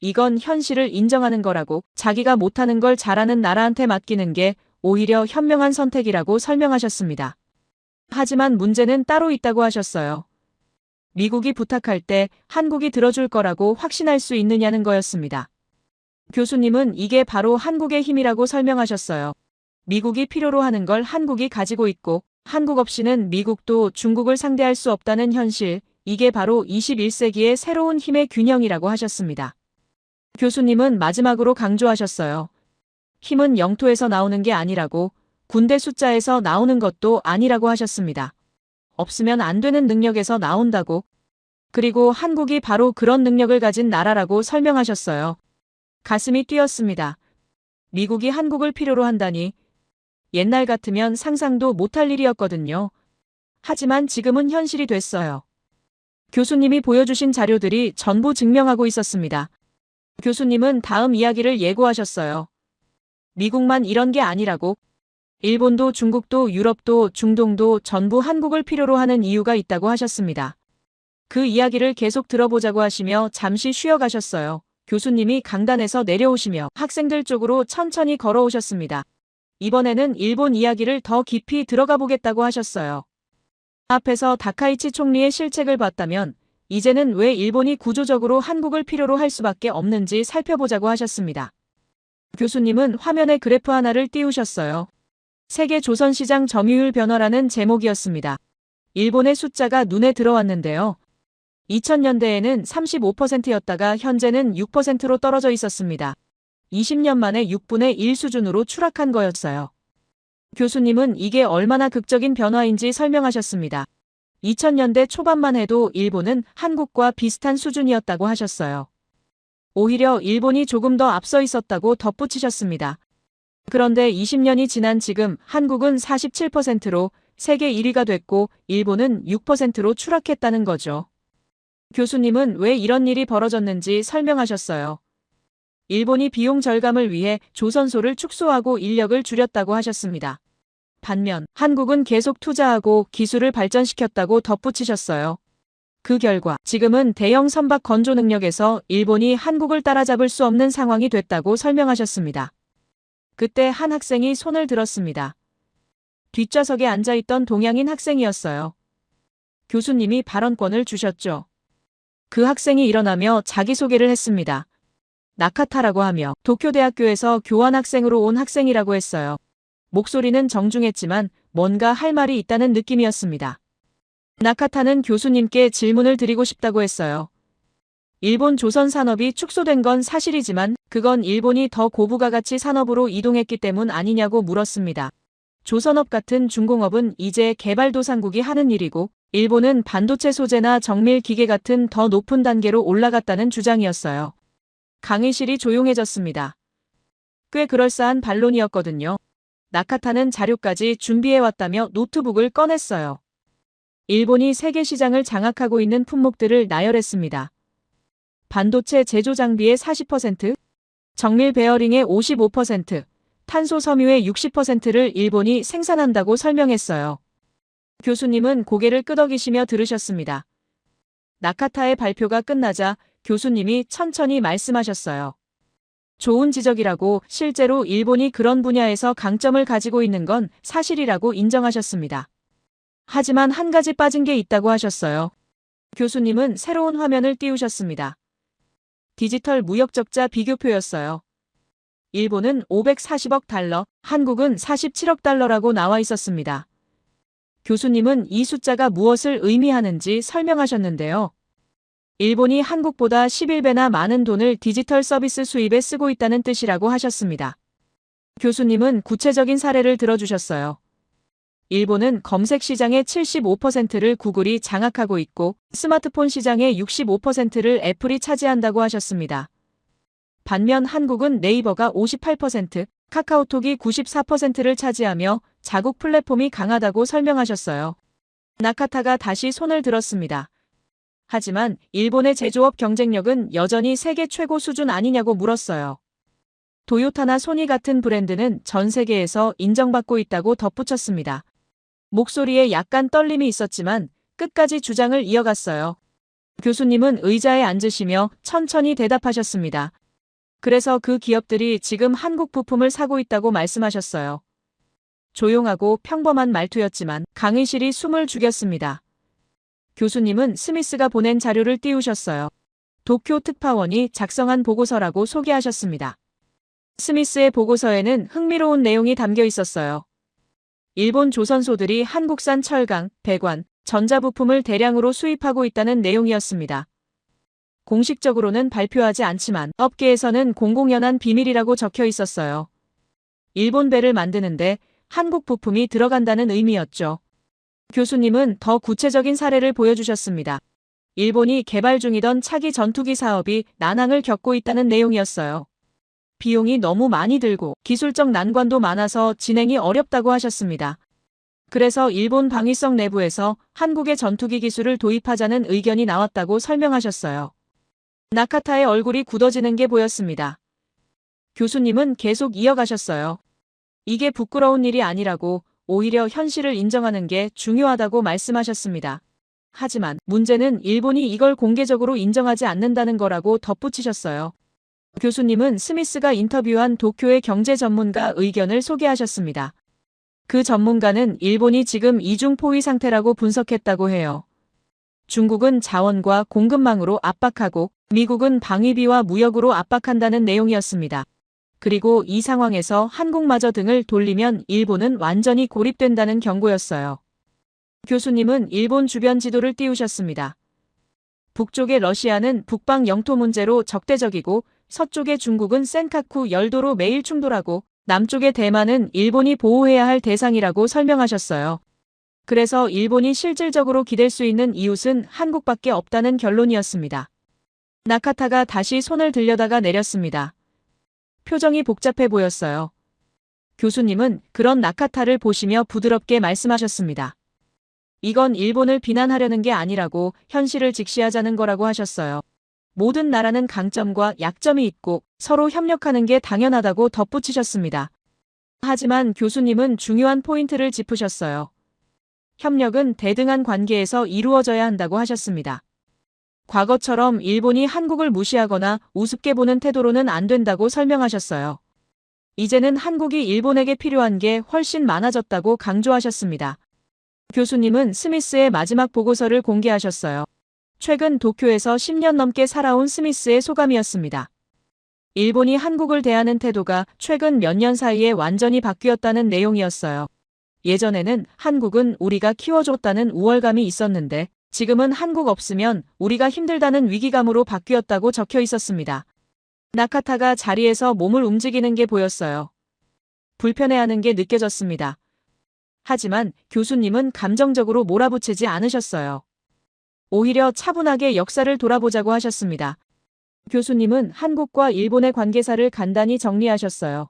이건 현실을 인정하는 거라고, 자기가 못하는 걸 잘하는 나라한테 맡기는 게 오히려 현명한 선택이라고 설명하셨습니다. 하지만 문제는 따로 있다고 하셨어요. 미국이 부탁할 때 한국이 들어줄 거라고 확신할 수 있느냐는 거였습니다. 교수님은 이게 바로 한국의 힘이라고 설명하셨어요. 미국이 필요로 하는 걸 한국이 가지고 있고 한국 없이는 미국도 중국을 상대할 수 없다는 현실, 이게 바로 21세기의 새로운 힘의 균형이라고 하셨습니다. 교수님은 마지막으로 강조하셨어요. 힘은 영토에서 나오는 게 아니라고, 군대 숫자에서 나오는 것도 아니라고 하셨습니다. 없으면 안 되는 능력에서 나온다고. 그리고 한국이 바로 그런 능력을 가진 나라라고 설명하셨어요. 가슴이 뛰었습니다. 미국이 한국을 필요로 한다니. 옛날 같으면 상상도 못할 일이었거든요. 하지만 지금은 현실이 됐어요. 교수님이 보여주신 자료들이 전부 증명하고 있었습니다. 교수님은 다음 이야기를 예고하셨어요. 미국만 이런 게 아니라고. 일본도 중국도 유럽도 중동도 전부 한국을 필요로 하는 이유가 있다고 하셨습니다. 그 이야기를 계속 들어보자고 하시며 잠시 쉬어가셨어요. 교수님이 강단에서 내려오시며 학생들 쪽으로 천천히 걸어오셨습니다. 이번에는 일본 이야기를 더 깊이 들어가 보겠다고 하셨어요. 앞에서 다카이치 총리의 실책을 봤다면 이제는 왜 일본이 구조적으로 한국을 필요로 할 수밖에 없는지 살펴보자고 하셨습니다. 교수님은 화면에 그래프 하나를 띄우셨어요. 세계 조선시장 점유율 변화라는 제목이었습니다. 일본의 숫자가 눈에 들어왔는데요. 2000년대에는 35%였다가 현재는 6%로 떨어져 있었습니다. 20년 만에 6분의 1 수준으로 추락한 거였어요. 교수님은 이게 얼마나 극적인 변화인지 설명하셨습니다. 2000년대 초반만 해도 일본은 한국과 비슷한 수준이었다고 하셨어요. 오히려 일본이 조금 더 앞서 있었다고 덧붙이셨습니다. 그런데 20년이 지난 지금 한국은 47%로 세계 1위가 됐고 일본은 6%로 추락했다는 거죠. 교수님은 왜 이런 일이 벌어졌는지 설명하셨어요. 일본이 비용 절감을 위해 조선소를 축소하고 인력을 줄였다고 하셨습니다. 반면 한국은 계속 투자하고 기술을 발전시켰다고 덧붙이셨어요. 그 결과 지금은 대형 선박 건조 능력에서 일본이 한국을 따라잡을 수 없는 상황이 됐다고 설명하셨습니다. 그때 한 학생이 손을 들었습니다. 뒷좌석에 앉아있던 동양인 학생이었어요. 교수님이 발언권을 주셨죠. 그 학생이 일어나며 자기소개를 했습니다. 나카타라고 하며 도쿄대학교에서 교환학생으로 온 학생이라고 했어요. 목소리는 정중했지만 뭔가 할 말이 있다는 느낌이었습니다. 나카타는 교수님께 질문을 드리고 싶다고 했어요. 일본 조선 산업이 축소된 건 사실이지만 그건 일본이 더 고부가 가치 산업으로 이동했기 때문 아니냐고 물었습니다. 조선업 같은 중공업은 이제 개발도상국이 하는 일이고 일본은 반도체 소재나 정밀 기계 같은 더 높은 단계로 올라갔다는 주장이었어요. 강의실이 조용해졌습니다. 꽤 그럴싸한 반론이었거든요. 나카타는 자료까지 준비해왔다며 노트북을 꺼냈어요. 일본이 세계 시장을 장악하고 있는 품목들을 나열했습니다. 반도체 제조 장비의 40%, 정밀 베어링의 55%, 탄소 섬유의 60%를 일본이 생산한다고 설명했어요. 교수님은 고개를 끄덕이시며 들으셨습니다. 나카타의 발표가 끝나자 교수님이 천천히 말씀하셨어요. 좋은 지적이라고, 실제로 일본이 그런 분야에서 강점을 가지고 있는 건 사실이라고 인정하셨습니다. 하지만 한 가지 빠진 게 있다고 하셨어요. 교수님은 새로운 화면을 띄우셨습니다. 디지털 무역 적자 비교표였어요. 일본은 540억 달러, 한국은 47억 달러라고 나와 있었습니다. 교수님은 이 숫자가 무엇을 의미하는지 설명하셨는데요. 일본이 한국보다 11배나 많은 돈을 디지털 서비스 수입에 쓰고 있다는 뜻이라고 하셨습니다. 교수님은 구체적인 사례를 들어주셨어요. 일본은 검색 시장의 75%를 구글이 장악하고 있고 스마트폰 시장의 65%를 애플이 차지한다고 하셨습니다. 반면 한국은 네이버가 58%, 카카오톡이 94%를 차지하며 자국 플랫폼이 강하다고 설명하셨어요. 나카타가 다시 손을 들었습니다. 하지만 일본의 제조업 경쟁력은 여전히 세계 최고 수준 아니냐고 물었어요. 도요타나 소니 같은 브랜드는 전 세계에서 인정받고 있다고 덧붙였습니다. 목소리에 약간 떨림이 있었지만 끝까지 주장을 이어갔어요. 교수님은 의자에 앉으시며 천천히 대답하셨습니다. 그래서 그 기업들이 지금 한국 부품을 사고 있다고 말씀하셨어요. 조용하고 평범한 말투였지만 강의실이 숨을 죽였습니다. 교수님은 스미스가 보낸 자료를 띄우셨어요. 도쿄 특파원이 작성한 보고서라고 소개하셨습니다. 스미스의 보고서에는 흥미로운 내용이 담겨 있었어요. 일본 조선소들이 한국산 철강, 배관, 전자부품을 대량으로 수입하고 있다는 내용이었습니다. 공식적으로는 발표하지 않지만 업계에서는 공공연한 비밀이라고 적혀 있었어요. 일본 배를 만드는데 한국 부품이 들어간다는 의미였죠. 교수님은 더 구체적인 사례를 보여주셨습니다. 일본이 개발 중이던 차기 전투기 사업이 난항을 겪고 있다는 내용이었어요. 비용이 너무 많이 들고 기술적 난관도 많아서 진행이 어렵다고 하셨습니다. 그래서 일본 방위성 내부에서 한국의 전투기 기술을 도입하자는 의견이 나왔다고 설명하셨어요. 나카타의 얼굴이 굳어지는 게 보였습니다. 교수님은 계속 이어가셨어요. 이게 부끄러운 일이 아니라고, 오히려 현실을 인정하는 게 중요하다고 말씀하셨습니다. 하지만 문제는 일본이 이걸 공개적으로 인정하지 않는다는 거라고 덧붙이셨어요. 교수님은 스미스가 인터뷰한 도쿄의 경제 전문가 의견을 소개하셨습니다. 그 전문가는 일본이 지금 이중 포위 상태라고 분석했다고 해요. 중국은 자원과 공급망으로 압박하고 미국은 방위비와 무역으로 압박한다는 내용이었습니다. 그리고 이 상황에서 한국마저 등을 돌리면 일본은 완전히 고립된다는 경고였어요. 교수님은 일본 주변 지도를 띄우셨습니다. 북쪽의 러시아는 북방 영토 문제로 적대적이고 서쪽의 중국은 센카쿠 열도로 매일 충돌하고 남쪽의 대만은 일본이 보호해야 할 대상이라고 설명하셨어요. 그래서 일본이 실질적으로 기댈 수 있는 이웃은 한국밖에 없다는 결론이었습니다. 나카타가 다시 손을 들려다가 내렸습니다. 표정이 복잡해 보였어요. 교수님은 그런 나카타를 보시며 부드럽게 말씀하셨습니다. 이건 일본을 비난하려는 게 아니라고, 현실을 직시하자는 거라고 하셨어요. 모든 나라는 강점과 약점이 있고 서로 협력하는 게 당연하다고 덧붙이셨습니다. 하지만 교수님은 중요한 포인트를 짚으셨어요. 협력은 대등한 관계에서 이루어져야 한다고 하셨습니다. 과거처럼 일본이 한국을 무시하거나 우습게 보는 태도로는 안 된다고 설명하셨어요. 이제는 한국이 일본에게 필요한 게 훨씬 많아졌다고 강조하셨습니다. 교수님은 스미스의 마지막 보고서를 공개하셨어요. 최근 도쿄에서 10년 넘게 살아온 스미스의 소감이었습니다. 일본이 한국을 대하는 태도가 최근 몇 년 사이에 완전히 바뀌었다는 내용이었어요. 예전에는 한국은 우리가 키워줬다는 우월감이 있었는데 지금은 한국 없으면 우리가 힘들다는 위기감으로 바뀌었다고 적혀 있었습니다. 나카타가 자리에서 몸을 움직이는 게 보였어요. 불편해하는 게 느껴졌습니다. 하지만 교수님은 감정적으로 몰아붙이지 않으셨어요. 오히려 차분하게 역사를 돌아보자고 하셨습니다. 교수님은 한국과 일본의 관계사를 간단히 정리하셨어요.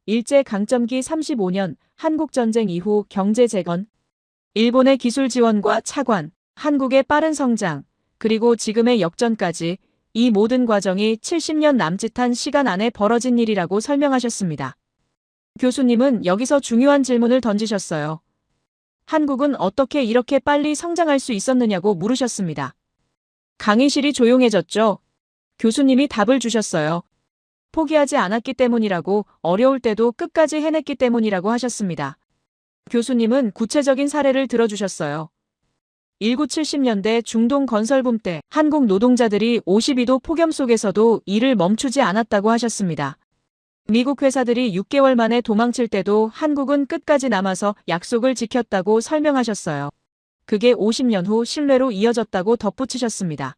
일제강점기 35년 한국전쟁 이후 경제 재건, 일본의 기술 지원과 차관, 한국의 빠른 성장, 그리고 지금의 역전까지 이 모든 과정이 70년 남짓한 시간 안에 벌어진 일이라고 설명하셨습니다. 교수님은 여기서 중요한 질문을 던지셨어요. 한국은 어떻게 이렇게 빨리 성장할 수 있었느냐고 물으셨습니다. 강의실이 조용해졌죠. 교수님이 답을 주셨어요. 포기하지 않았기 때문이라고, 어려울 때도 끝까지 해냈기 때문이라고 하셨습니다. 교수님은 구체적인 사례를 들어주셨어요. 1970년대 중동 건설붐 때 한국 노동자들이 52도 폭염 속에서도 일을 멈추지 않았다고 하셨습니다. 미국 회사들이 6개월 만에 도망칠 때도 한국은 끝까지 남아서 약속을 지켰다고 설명하셨어요. 그게 50년 후 신뢰로 이어졌다고 덧붙이셨습니다.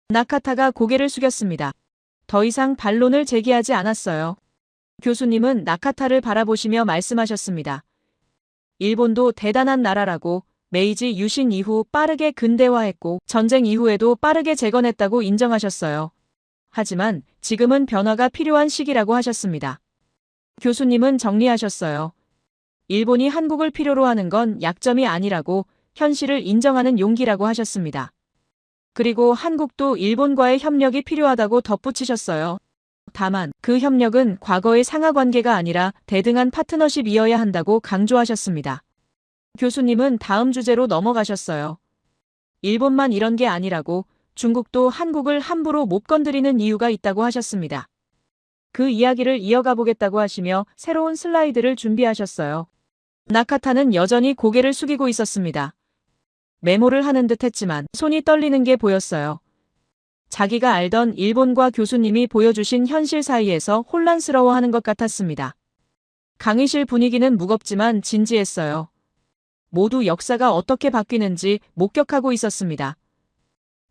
나카타가 고개를 숙였습니다. 더 이상 반론을 제기하지 않았어요. 교수님은 나카타를 바라보시며 말씀하셨습니다. 일본도 대단한 나라라고, 메이지 유신 이후 빠르게 근대화했고 전쟁 이후에도 빠르게 재건했다고 인정하셨어요. 하지만 지금은 변화가 필요한 시기라고 하셨습니다. 교수님은 정리하셨어요. 일본이 한국을 필요로 하는 건 약점이 아니라고, 현실을 인정하는 용기라고 하셨습니다. 그리고 한국도 일본과의 협력이 필요하다고 덧붙이셨어요. 다만 그 협력은 과거의 상하관계가 아니라 대등한 파트너십이어야 한다고 강조하셨습니다. 교수님은 다음 주제로 넘어가셨어요. 일본만 이런 게 아니라고, 중국도 한국을 함부로 못 건드리는 이유가 있다고 하셨습니다. 그 이야기를 이어가 보겠다고 하시며 새로운 슬라이드를 준비하셨어요. 나카타는 여전히 고개를 숙이고 있었습니다. 메모를 하는 듯 했지만 손이 떨리는 게 보였어요. 자기가 알던 일본과 교수님이 보여주신 현실 사이에서 혼란스러워하는 것 같았습니다. 강의실 분위기는 무겁지만 진지했어요. 모두 역사가 어떻게 바뀌는지 목격하고 있었습니다.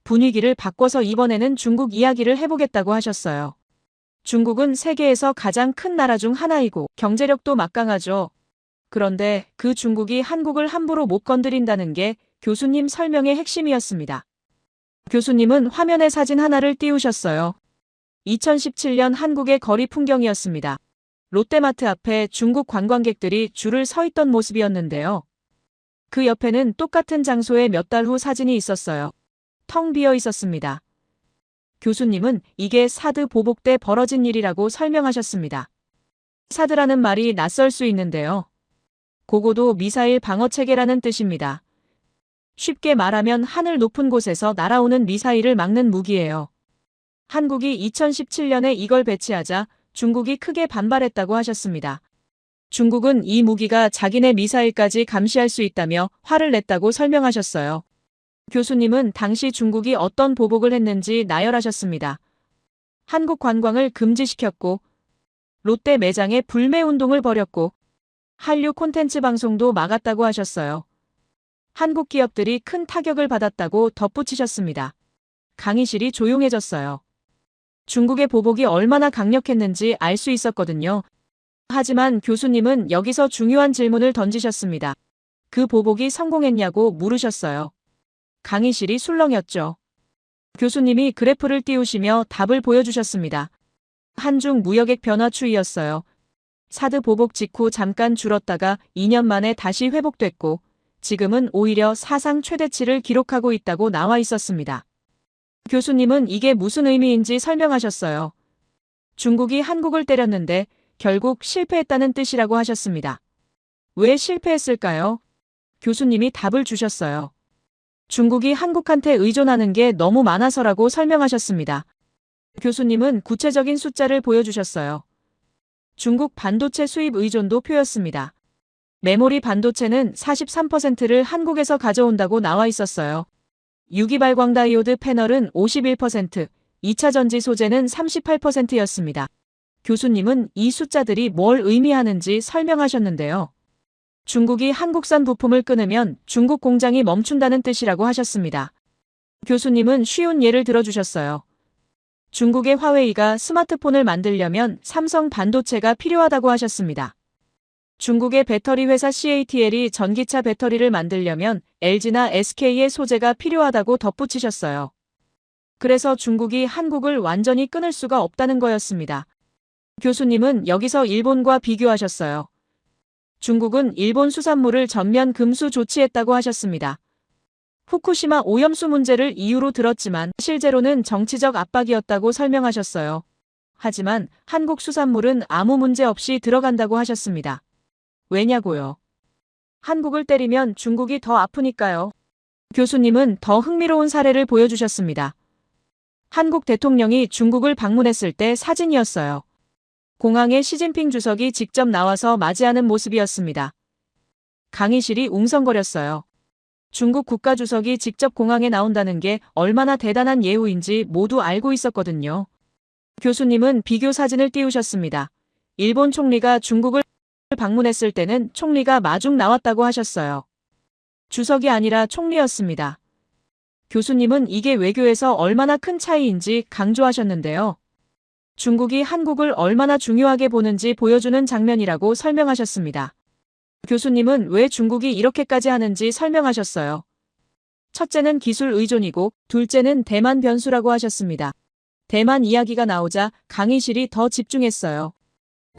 분위기를 바꿔서 이번에는 중국 이야기를 해보겠다고 하셨어요. 중국은 세계에서 가장 큰 나라 중 하나이고 경제력도 막강하죠. 그런데 그 중국이 한국을 함부로 못 건드린다는 게 교수님 설명의 핵심이었습니다. 교수님은 화면에 사진 하나를 띄우셨어요. 2017년 한국의 거리 풍경이었습니다. 롯데마트 앞에 중국 관광객들이 줄을 서 있던 모습이었는데요. 그 옆에는 똑같은 장소에 몇 달 후 사진이 있었어요. 텅 비어 있었습니다. 교수님은 이게 사드 보복 때 벌어진 일이라고 설명하셨습니다. 사드라는 말이 낯설 수 있는데요. 고고도 미사일 방어체계라는 뜻입니다. 쉽게 말하면 하늘 높은 곳에서 날아오는 미사일을 막는 무기예요. 한국이 2017년에 이걸 배치하자 중국이 크게 반발했다고 하셨습니다. 중국은 이 무기가 자기네 미사일까지 감시할 수 있다며 화를 냈다고 설명하셨어요. 교수님은 당시 중국이 어떤 보복을 했는지 나열하셨습니다. 한국 관광을 금지시켰고, 롯데 매장에 불매 운동을 벌였고, 한류 콘텐츠 방송도 막았다고 하셨어요. 한국 기업들이 큰 타격을 받았다고 덧붙이셨습니다. 강의실이 조용해졌어요. 중국의 보복이 얼마나 강력했는지 알 수 있었거든요. 하지만 교수님은 여기서 중요한 질문을 던지셨습니다. 그 보복이 성공했냐고 물으셨어요. 강의실이 술렁였죠. 교수님이 그래프를 띄우시며 답을 보여주셨습니다. 한중 무역액 변화 추이였어요. 사드 보복 직후 잠깐 줄었다가 2년 만에 다시 회복됐고, 지금은 오히려 사상 최대치를 기록하고 있다고 나와 있었습니다. 교수님은 이게 무슨 의미인지 설명하셨어요. 중국이 한국을 때렸는데 결국 실패했다는 뜻이라고 하셨습니다. 왜 실패했을까요? 교수님이 답을 주셨어요. 중국이 한국한테 의존하는 게 너무 많아서라고 설명하셨습니다. 교수님은 구체적인 숫자를 보여주셨어요. 중국 반도체 수입 의존도 표였습니다. 메모리 반도체는 43%를 한국에서 가져온다고 나와 있었어요. 유기발광 다이오드 패널은 51%, 2차 전지 소재는 38%였습니다. 교수님은 이 숫자들이 뭘 의미하는지 설명하셨는데요. 중국이 한국산 부품을 끊으면 중국 공장이 멈춘다는 뜻이라고 하셨습니다. 교수님은 쉬운 예를 들어주셨어요. 중국의 화웨이가 스마트폰을 만들려면 삼성 반도체가 필요하다고 하셨습니다. 중국의 배터리 회사 CATL이 전기차 배터리를 만들려면 LG나 SK의 소재가 필요하다고 덧붙이셨어요. 그래서 중국이 한국을 완전히 끊을 수가 없다는 거였습니다. 교수님은 여기서 일본과 비교하셨어요. 중국은 일본 수산물을 전면 금수 조치했다고 하셨습니다. 후쿠시마 오염수 문제를 이유로 들었지만 실제로는 정치적 압박이었다고 설명하셨어요. 하지만 한국 수산물은 아무 문제 없이 들어간다고 하셨습니다. 왜냐고요? 한국을 때리면 중국이 더 아프니까요. 교수님은 더 흥미로운 사례를 보여주셨습니다. 한국 대통령이 중국을 방문했을 때 사진이었어요. 공항에 시진핑 주석이 직접 나와서 맞이하는 모습이었습니다. 강의실이 웅성거렸어요. 중국 국가주석이 직접 공항에 나온다는 게 얼마나 대단한 예우인지 모두 알고 있었거든요. 교수님은 비교 사진을 띄우셨습니다. 일본 총리가 중국을 방문했을 때는 총리가 마중 나왔다고 하셨어요. 주석이 아니라 총리였습니다. 교수님은 이게 외교에서 얼마나 큰 차이인지 강조하셨는데요. 중국이 한국을 얼마나 중요하게 보는지 보여주는 장면이라고 설명하셨습니다. 교수님은 왜 중국이 이렇게까지 하는지 설명하셨어요. 첫째는 기술 의존이고 둘째는 대만 변수라고 하셨습니다. 대만 이야기가 나오자 강의실이 더 집중했어요.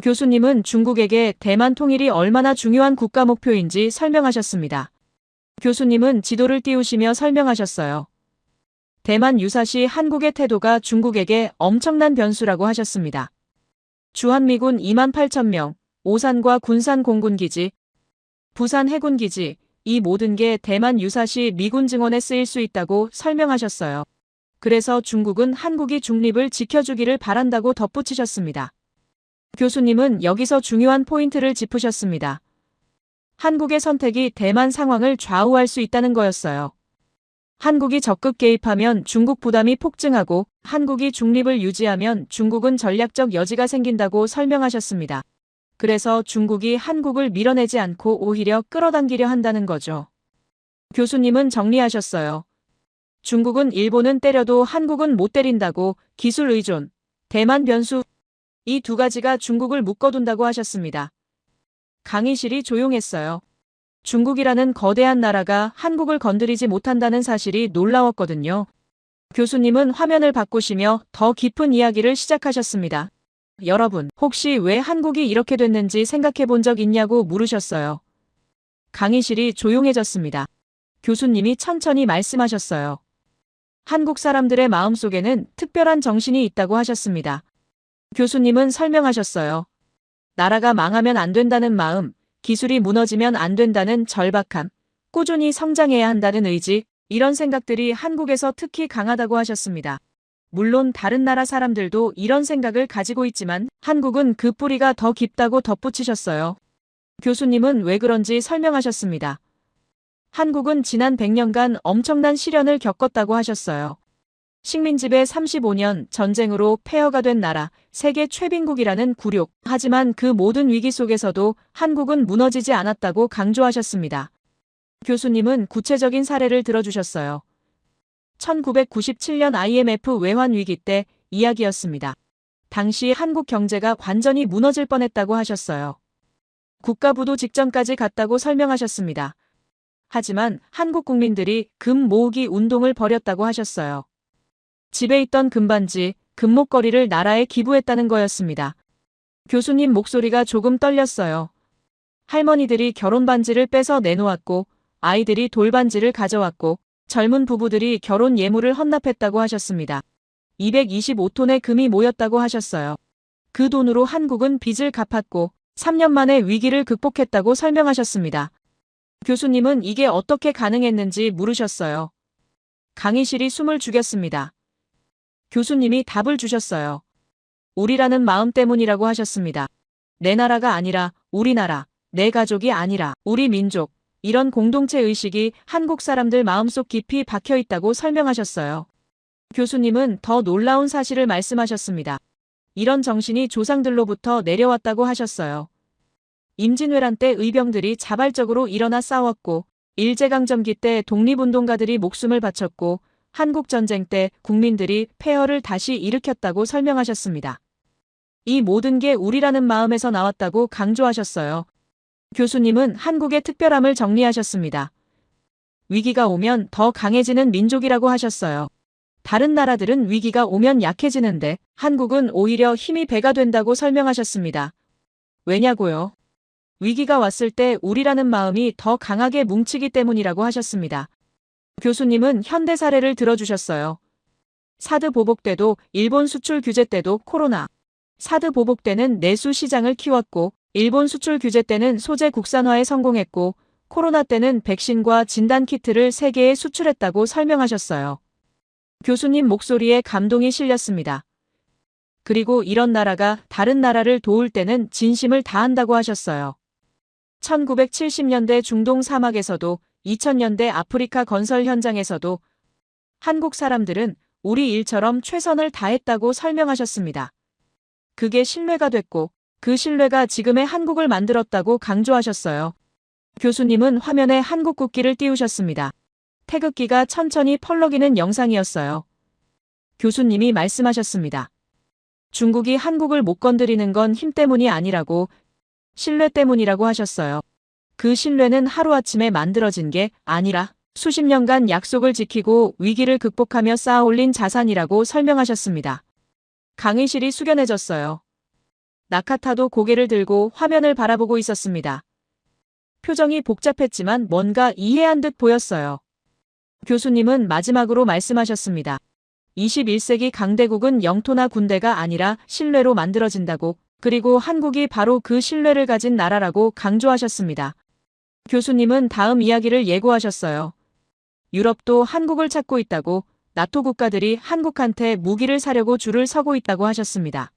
교수님은 중국에게 대만 통일이 얼마나 중요한 국가 목표인지 설명하셨습니다. 교수님은 지도를 띄우시며 설명하셨어요. 대만 유사시 한국의 태도가 중국에게 엄청난 변수라고 하셨습니다. 주한미군 28,000명, 오산과 군산 공군기지, 부산 해군기지, 이 모든 게 대만 유사시 미군 증원에 쓰일 수 있다고 설명하셨어요. 그래서 중국은 한국이 중립을 지켜주기를 바란다고 덧붙이셨습니다. 교수님은 여기서 중요한 포인트를 짚으셨습니다. 한국의 선택이 대만 상황을 좌우할 수 있다는 거였어요. 한국이 적극 개입하면 중국 부담이 폭증하고 한국이 중립을 유지하면 중국은 전략적 여지가 생긴다고 설명하셨습니다. 그래서 중국이 한국을 밀어내지 않고 오히려 끌어당기려 한다는 거죠. 교수님은 정리하셨어요. 중국은 일본은 때려도 한국은 못 때린다고 기술 의존, 대만 변수 이 두 가지가 중국을 묶어둔다고 하셨습니다. 강의실이 조용했어요. 중국이라는 거대한 나라가 한국을 건드리지 못한다는 사실이 놀라웠거든요. 교수님은 화면을 바꾸시며 더 깊은 이야기를 시작하셨습니다. 여러분, 혹시 왜 한국이 이렇게 됐는지 생각해 본 적 있냐고 물으셨어요. 강의실이 조용해졌습니다. 교수님이 천천히 말씀하셨어요. 한국 사람들의 마음속에는 특별한 정신이 있다고 하셨습니다. 교수님은 설명하셨어요. 나라가 망하면 안 된다는 마음, 기술이 무너지면 안 된다는 절박함, 꾸준히 성장해야 한다는 의지, 이런 생각들이 한국에서 특히 강하다고 하셨습니다. 물론 다른 나라 사람들도 이런 생각을 가지고 있지만 한국은 그 뿌리가 더 깊다고 덧붙이셨어요. 교수님은 왜 그런지 설명하셨습니다. 한국은 지난 100년간 엄청난 시련을 겪었다고 하셨어요. 식민지배 35년 전쟁으로 폐허가 된 나라, 세계 최빈국이라는 굴욕. 하지만 그 모든 위기 속에서도 한국은 무너지지 않았다고 강조하셨습니다. 교수님은 구체적인 사례를 들어주셨어요. 1997년 IMF 외환 위기 때 이야기였습니다. 당시 한국 경제가 완전히 무너질 뻔했다고 하셨어요. 국가부도 직전까지 갔다고 설명하셨습니다. 하지만 한국 국민들이 금 모으기 운동을 벌였다고 하셨어요. 집에 있던 금반지, 금목걸이를 나라에 기부했다는 거였습니다. 교수님 목소리가 조금 떨렸어요. 할머니들이 결혼 반지를 빼서 내놓았고 아이들이 돌반지를 가져왔고 젊은 부부들이 결혼 예물을 헌납했다고 하셨습니다. 225톤의 금이 모였다고 하셨어요. 그 돈으로 한국은 빚을 갚았고 3년 만에 위기를 극복했다고 설명하셨습니다. 교수님은 이게 어떻게 가능했는지 물으셨어요. 강의실이 숨을 죽였습니다. 교수님이 답을 주셨어요. 우리라는 마음 때문이라고 하셨습니다. 내 나라가 아니라 우리나라, 내 가족이 아니라 우리 민족, 이런 공동체 의식이 한국 사람들 마음속 깊이 박혀 있다고 설명하셨어요. 교수님은 더 놀라운 사실을 말씀하셨습니다. 이런 정신이 조상들로부터 내려왔다고 하셨어요. 임진왜란 때 의병들이 자발적으로 일어나 싸웠고 일제강점기 때 독립운동가들이 목숨을 바쳤고 한국전쟁 때 국민들이 폐허를 다시 일으켰다고 설명하셨습니다. 이 모든 게 우리라는 마음에서 나왔다고 강조하셨어요. 교수님은 한국의 특별함을 정리하셨습니다. 위기가 오면 더 강해지는 민족이라고 하셨어요. 다른 나라들은 위기가 오면 약해지는데 한국은 오히려 힘이 배가 된다고 설명하셨습니다. 왜냐고요? 위기가 왔을 때 우리라는 마음이 더 강하게 뭉치기 때문이라고 하셨습니다. 교수님은 현대 사례를 들어주셨어요. 사드 보복 때도 일본 수출 규제 때도 코로나. 사드 보복 때는 내수 시장을 키웠고 일본 수출 규제 때는 소재 국산화에 성공했고 코로나 때는 백신과 진단키트를 세계에 수출했다고 설명하셨어요. 교수님 목소리에 감동이 실렸습니다. 그리고 이런 나라가 다른 나라를 도울 때는 진심을 다한다고 하셨어요. 1970년대 중동 사막에서도 2000년대 아프리카 건설 현장에서도 한국 사람들은 우리 일처럼 최선을 다했다고 설명하셨습니다. 그게 신뢰가 됐고 그 신뢰가 지금의 한국을 만들었다고 강조하셨어요. 교수님은 화면에 한국 국기를 띄우셨습니다. 태극기가 천천히 펄럭이는 영상이었어요. 교수님이 말씀하셨습니다. 중국이 한국을 못 건드리는 건 힘 때문이 아니라고 신뢰 때문이라고 하셨어요. 그 신뢰는 하루아침에 만들어진 게 아니라 수십 년간 약속을 지키고 위기를 극복하며 쌓아 올린 자산이라고 설명하셨습니다. 강의실이 숙연해졌어요. 나카타도 고개를 들고 화면을 바라보고 있었습니다. 표정이 복잡했지만 뭔가 이해한 듯 보였어요. 교수님은 마지막으로 말씀하셨습니다. 21세기 강대국은 영토나 군대가 아니라 신뢰로 만들어진다고, 그리고 한국이 바로 그 신뢰를 가진 나라라고 강조하셨습니다. 교수님은 다음 이야기를 예고하셨어요. 유럽도 한국을 찾고 있다고, 나토 국가들이 한국한테 무기를 사려고 줄을 서고 있다고 하셨습니다.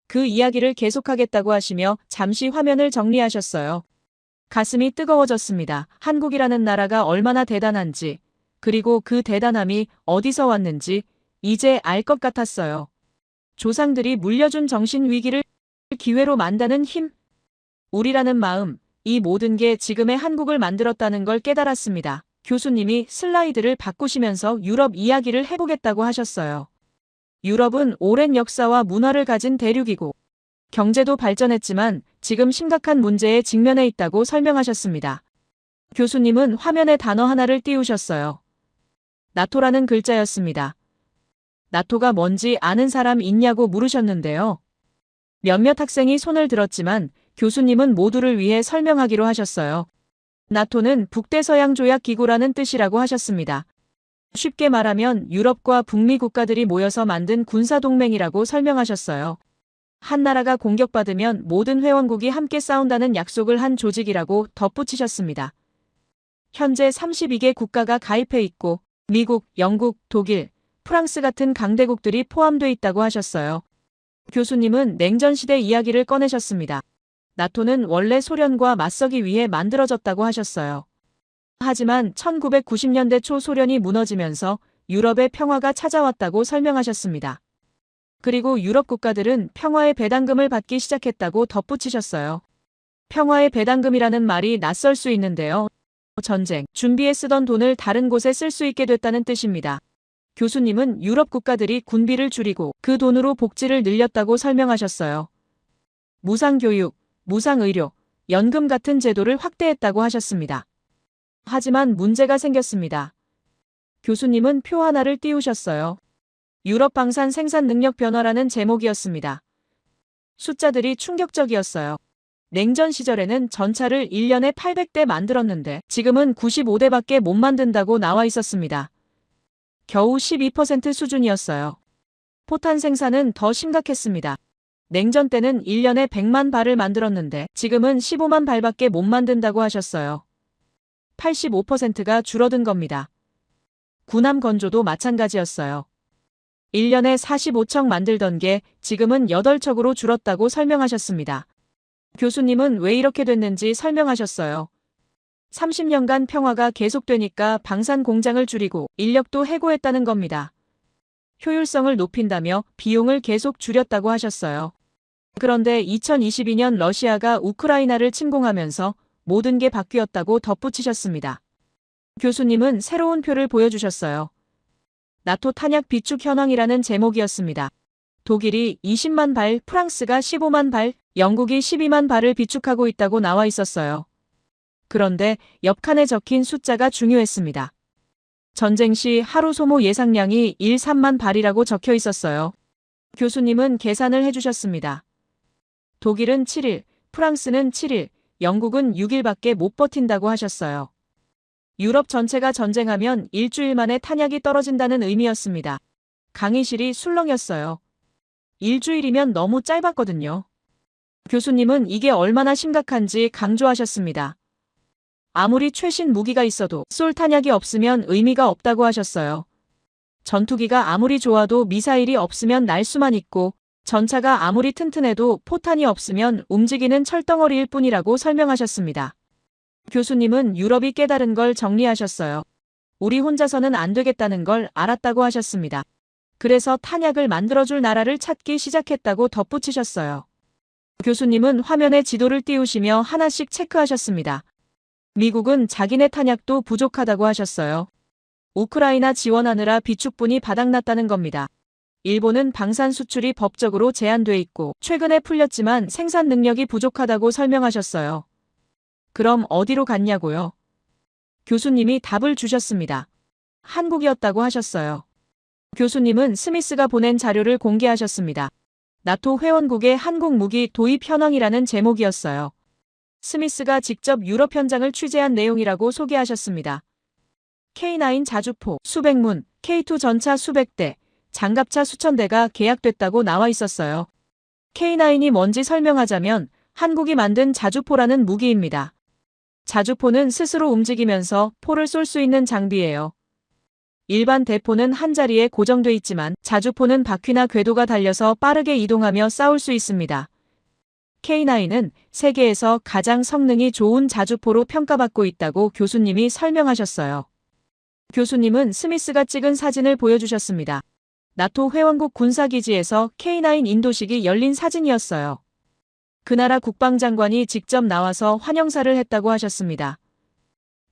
그 이야기를 계속하겠다고 하시며 잠시 화면을 정리하셨어요. 가슴이 뜨거워졌습니다. 한국이라는 나라가 얼마나 대단한지, 그리고 그 대단함이 어디서 왔는지 이제 알 것 같았어요. 조상들이 물려준 정신 위기를 기회로 만드는 힘, 우리라는 마음, 이 모든 게 지금의 한국을 만들었다는 걸 깨달았습니다. 교수님이 슬라이드를 바꾸시면서 유럽 이야기를 해보겠다고 하셨어요. 유럽은 오랜 역사와 문화를 가진 대륙이고 경제도 발전했지만 지금 심각한 문제에 직면해 있다고 설명하셨습니다. 교수님은 화면에 단어 하나를 띄우셨어요. 나토라는 글자였습니다. 나토가 뭔지 아는 사람 있냐고 물으셨는데요. 몇몇 학생이 손을 들었지만 교수님은 모두를 위해 설명하기로 하셨어요. 나토는 북대서양조약기구라는 뜻이라고 하셨습니다. 쉽게 말하면 유럽과 북미 국가들이 모여서 만든 군사동맹이라고 설명하셨어요. 한 나라가 공격받으면 모든 회원국이 함께 싸운다는 약속을 한 조직이라고 덧붙이셨습니다. 현재 32개 국가가 가입해 있고 미국, 영국, 독일, 프랑스 같은 강대국들이 포함돼 있다고 하셨어요. 교수님은 냉전시대 이야기를 꺼내셨습니다. 나토는 원래 소련과 맞서기 위해 만들어졌다고 하셨어요. 하지만 1990년대 초 소련이 무너지면서 유럽의 평화가 찾아왔다고 설명하셨습니다. 그리고 유럽 국가들은 평화의 배당금을 받기 시작했다고 덧붙이셨어요. 평화의 배당금이라는 말이 낯설 수 있는데요. 전쟁, 준비에 쓰던 돈을 다른 곳에 쓸 수 있게 됐다는 뜻입니다. 교수님은 유럽 국가들이 군비를 줄이고 그 돈으로 복지를 늘렸다고 설명하셨어요. 무상교육, 무상의료, 연금 같은 제도를 확대했다고 하셨습니다. 하지만 문제가 생겼습니다. 교수님은 표 하나를 띄우셨어요. 유럽 방산 생산 능력 변화라는 제목이었습니다. 숫자들이 충격적이었어요. 냉전 시절에는 전차를 1년에 800대 만들었는데 지금은 95대밖에 못 만든다고 나와 있었습니다. 겨우 12% 수준이었어요. 포탄 생산은 더 심각했습니다. 냉전 때는 1년에 100만 발을 만들었는데 지금은 15만 발밖에 못 만든다고 하셨어요. 85%가 줄어든 겁니다. 군함 건조도 마찬가지였어요. 1년에 45척 만들던 게 지금은 8척으로 줄었다고 설명하셨습니다. 교수님은 왜 이렇게 됐는지 설명하셨어요. 30년간 평화가 계속되니까 방산 공장을 줄이고 인력도 해고했다는 겁니다. 효율성을 높인다며 비용을 계속 줄였다고 하셨어요. 그런데 2022년 러시아가 우크라이나를 침공하면서 모든 게 바뀌었다고 덧붙이셨습니다. 교수님은 새로운 표를 보여주셨어요. 나토 탄약 비축 현황이라는 제목이었습니다. 독일이 20만 발, 프랑스가 15만 발, 영국이 12만 발을 비축하고 있다고 나와 있었어요. 그런데 옆칸에 적힌 숫자가 중요했습니다. 전쟁 시 하루 소모 예상량이 3만 발이라고 적혀 있었어요. 교수님은 계산을 해주셨습니다. 독일은 7일, 프랑스는 7일, 영국은 6일밖에 못 버틴다고 하셨어요. 유럽 전체가 전쟁하면 일주일 만에 탄약이 떨어진다는 의미였습니다. 강의실이 술렁였어요. 일주일이면 너무 짧았거든요. 교수님은 이게 얼마나 심각한지 강조하셨습니다. 아무리 최신 무기가 있어도 쏠 탄약이 없으면 의미가 없다고 하셨어요. 전투기가 아무리 좋아도 미사일이 없으면 날 수만 있고 전차가 아무리 튼튼해도 포탄이 없으면 움직이는 철덩어리일 뿐이라고 설명하셨습니다. 교수님은 유럽이 깨달은 걸 정리하셨어요. 우리 혼자서는 안 되겠다는 걸 알았다고 하셨습니다. 그래서 탄약을 만들어줄 나라를 찾기 시작했다고 덧붙이셨어요. 교수님은 화면에 지도를 띄우시며 하나씩 체크하셨습니다. 미국은 자기네 탄약도 부족하다고 하셨어요. 우크라이나 지원하느라 비축분이 바닥났다는 겁니다. 일본은 방산 수출이 법적으로 제한돼 있고 최근에 풀렸지만 생산 능력이 부족하다고 설명하셨어요. 그럼 어디로 갔냐고요? 교수님이 답을 주셨습니다. 한국이었다고 하셨어요. 교수님은 스미스가 보낸 자료를 공개하셨습니다. 나토 회원국의 한국 무기 도입 현황이라는 제목이었어요. 스미스가 직접 유럽 현장을 취재한 내용이라고 소개하셨습니다. K9 자주포 수백 문, K2 전차 수백 대, 장갑차 수천 대가 계약됐다고 나와 있었어요. K9이 뭔지 설명하자면 한국이 만든 자주포라는 무기입니다. 자주포는 스스로 움직이면서 포를 쏠 수 있는 장비예요. 일반 대포는 한 자리에 고정돼 있지만 자주포는 바퀴나 궤도가 달려서 빠르게 이동하며 싸울 수 있습니다. K9은 세계에서 가장 성능이 좋은 자주포로 평가받고 있다고 교수님이 설명하셨어요. 교수님은 스미스가 찍은 사진을 보여주셨습니다. 나토 회원국 군사기지에서 K9 인도식이 열린 사진이었어요. 그 나라 국방장관이 직접 나와서 환영사를 했다고 하셨습니다.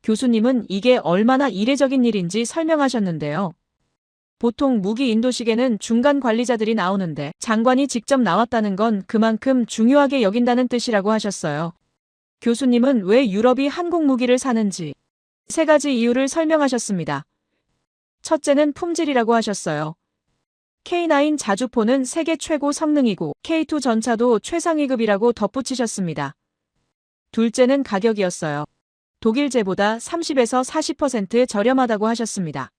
교수님은 이게 얼마나 이례적인 일인지 설명하셨는데요. 보통 무기 인도식에는 중간 관리자들이 나오는데 장관이 직접 나왔다는 건 그만큼 중요하게 여긴다는 뜻이라고 하셨어요. 교수님은 왜 유럽이 한국 무기를 사는지 3가지 이유를 설명하셨습니다. 첫째는 품질이라고 하셨어요. K9 자주포는 세계 최고 성능이고 K2 전차도 최상위급이라고 덧붙이셨습니다. 둘째는 가격이었어요. 독일제보다 30에서 40% 저렴하다고 하셨습니다.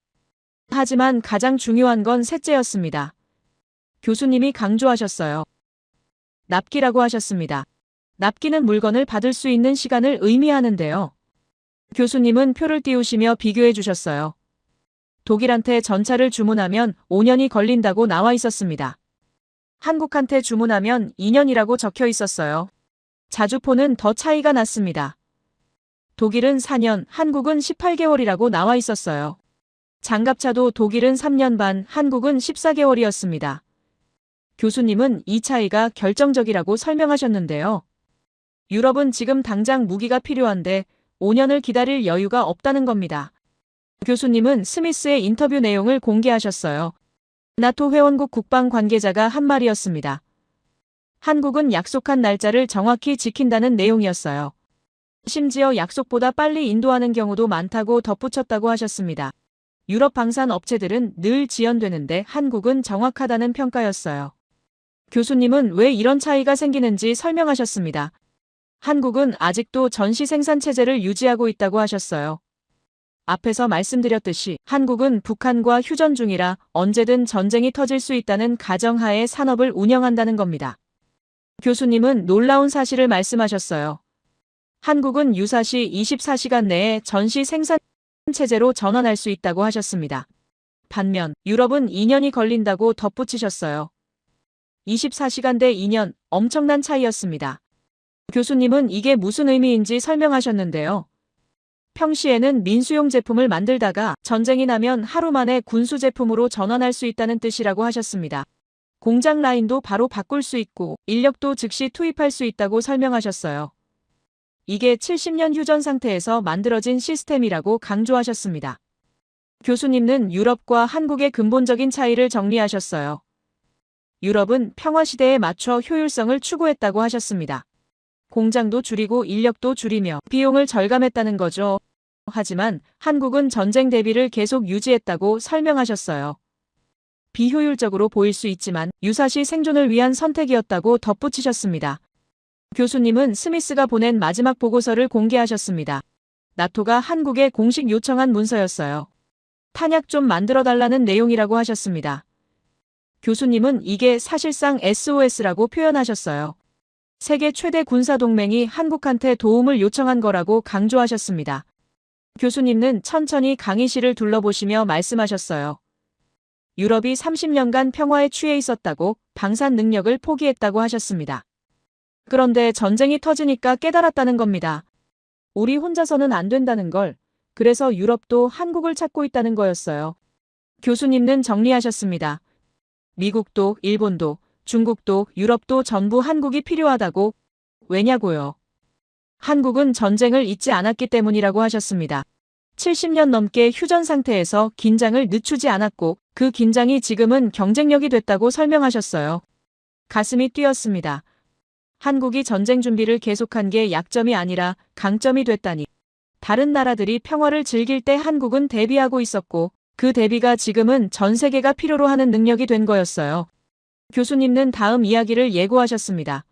하지만 가장 중요한 건 셋째였습니다. 교수님이 강조하셨어요. 납기라고 하셨습니다. 납기는 물건을 받을 수 있는 시간을 의미하는데요. 교수님은 표를 띄우시며 비교해 주셨어요. 독일한테 전차를 주문하면 5년이 걸린다고 나와 있었습니다. 한국한테 주문하면 2년이라고 적혀 있었어요. 자주포는 더 차이가 났습니다. 독일은 4년, 한국은 18개월이라고 나와 있었어요. 장갑차도 독일은 3년 반, 한국은 14개월이었습니다. 교수님은 이 차이가 결정적이라고 설명하셨는데요. 유럽은 지금 당장 무기가 필요한데 5년을 기다릴 여유가 없다는 겁니다. 교수님은 스미스의 인터뷰 내용을 공개하셨어요. 나토 회원국 국방 관계자가 한 말이었습니다. 한국은 약속한 날짜를 정확히 지킨다는 내용이었어요. 심지어 약속보다 빨리 인도하는 경우도 많다고 덧붙였다고 하셨습니다. 유럽 방산 업체들은 늘 지연되는데 한국은 정확하다는 평가였어요. 교수님은 왜 이런 차이가 생기는지 설명하셨습니다. 한국은 아직도 전시 생산 체제를 유지하고 있다고 하셨어요. 앞에서 말씀드렸듯이 한국은 북한과 휴전 중이라 언제든 전쟁이 터질 수 있다는 가정하에 산업을 운영한다는 겁니다. 교수님은 놀라운 사실을 말씀하셨어요. 한국은 유사시 24시간 내에 전시 생산 체제로 전환할 수 있다고 하셨습니다. 반면 유럽은 2년이 걸린다고 덧붙이셨어요. 24시간 대 2년, 엄청난 차이였습니다. 교수님은 이게 무슨 의미인지 설명하셨는데요. 평시에는 민수용 제품을 만들다가 전쟁이 나면 하루 만에 군수 제품으로 전환할 수 있다는 뜻이라고 하셨습니다. 공장 라인도 바로 바꿀 수 있고 인력도 즉시 투입할 수 있다고 설명하셨어요. 이게 70년 휴전 상태에서 만들어진 시스템이라고 강조하셨습니다. 교수님은 유럽과 한국의 근본적인 차이를 정리하셨어요. 유럽은 평화시대에 맞춰 효율성을 추구했다고 하셨습니다. 공장도 줄이고 인력도 줄이며 비용을 절감했다는 거죠. 하지만 한국은 전쟁 대비를 계속 유지했다고 설명하셨어요. 비효율적으로 보일 수 있지만 유사시 생존을 위한 선택이었다고 덧붙이셨습니다. 교수님은 스미스가 보낸 마지막 보고서를 공개하셨습니다. 나토가 한국에 공식 요청한 문서였어요. 탄약 좀 만들어달라는 내용이라고 하셨습니다. 교수님은 이게 사실상 SOS라고 표현하셨어요. 세계 최대 군사동맹이 한국한테 도움을 요청한 거라고 강조하셨습니다. 교수님은 천천히 강의실을 둘러보시며 말씀하셨어요. 유럽이 30년간 평화에 취해 있었다고 방산 능력을 포기했다고 하셨습니다. 그런데 전쟁이 터지니까 깨달았다는 겁니다. 우리 혼자서는 안 된다는 걸. 그래서 유럽도 한국을 찾고 있다는 거였어요. 교수님은 정리하셨습니다. 미국도, 일본도, 중국도, 유럽도 전부 한국이 필요하다고. 왜냐고요? 한국은 전쟁을 잊지 않았기 때문이라고 하셨습니다. 70년 넘게 휴전 상태에서 긴장을 늦추지 않았고 그 긴장이 지금은 경쟁력이 됐다고 설명하셨어요. 가슴이 뛰었습니다. 한국이 전쟁 준비를 계속한 게 약점이 아니라 강점이 됐다니. 다른 나라들이 평화를 즐길 때 한국은 대비하고 있었고 그 대비가 지금은 전 세계가 필요로 하는 능력이 된 거였어요. 교수님은 다음 이야기를 예고하셨습니다.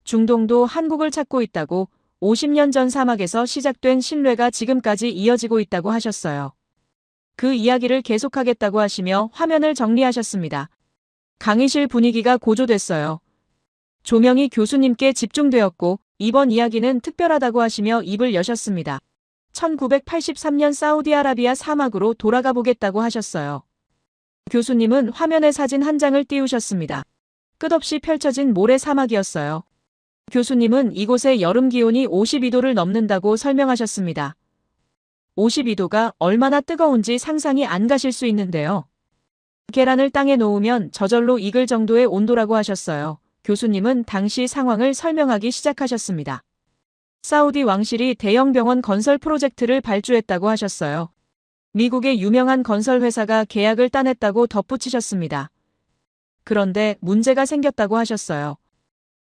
중동도 한국을 찾고 있다고 50년 전 사막에서 시작된 신뢰가 지금까지 이어지고 있다고 하셨어요. 그 이야기를 계속하겠다고 하시며 화면을 정리하셨습니다. 강의실 분위기가 고조됐어요. 조명이 교수님께 집중되었고 이번 이야기는 특별하다고 하시며 입을 여셨습니다. 1983년 사우디아라비아 사막으로 돌아가 보겠다고 하셨어요. 교수님은 화면에 사진 한 장을 띄우셨습니다. 끝없이 펼쳐진 모래 사막이었어요. 교수님은 이곳의 여름 기온이 52도를 넘는다고 설명하셨습니다. 52도가 얼마나 뜨거운지 상상이 안 가실 수 있는데요. 계란을 땅에 놓으면 저절로 익을 정도의 온도라고 하셨어요. 교수님은 당시 상황을 설명하기 시작하셨습니다. 사우디 왕실이 대형 병원 건설 프로젝트를 발주했다고 하셨어요. 미국의 유명한 건설 회사가 계약을 따냈다고 덧붙이셨습니다. 그런데 문제가 생겼다고 하셨어요.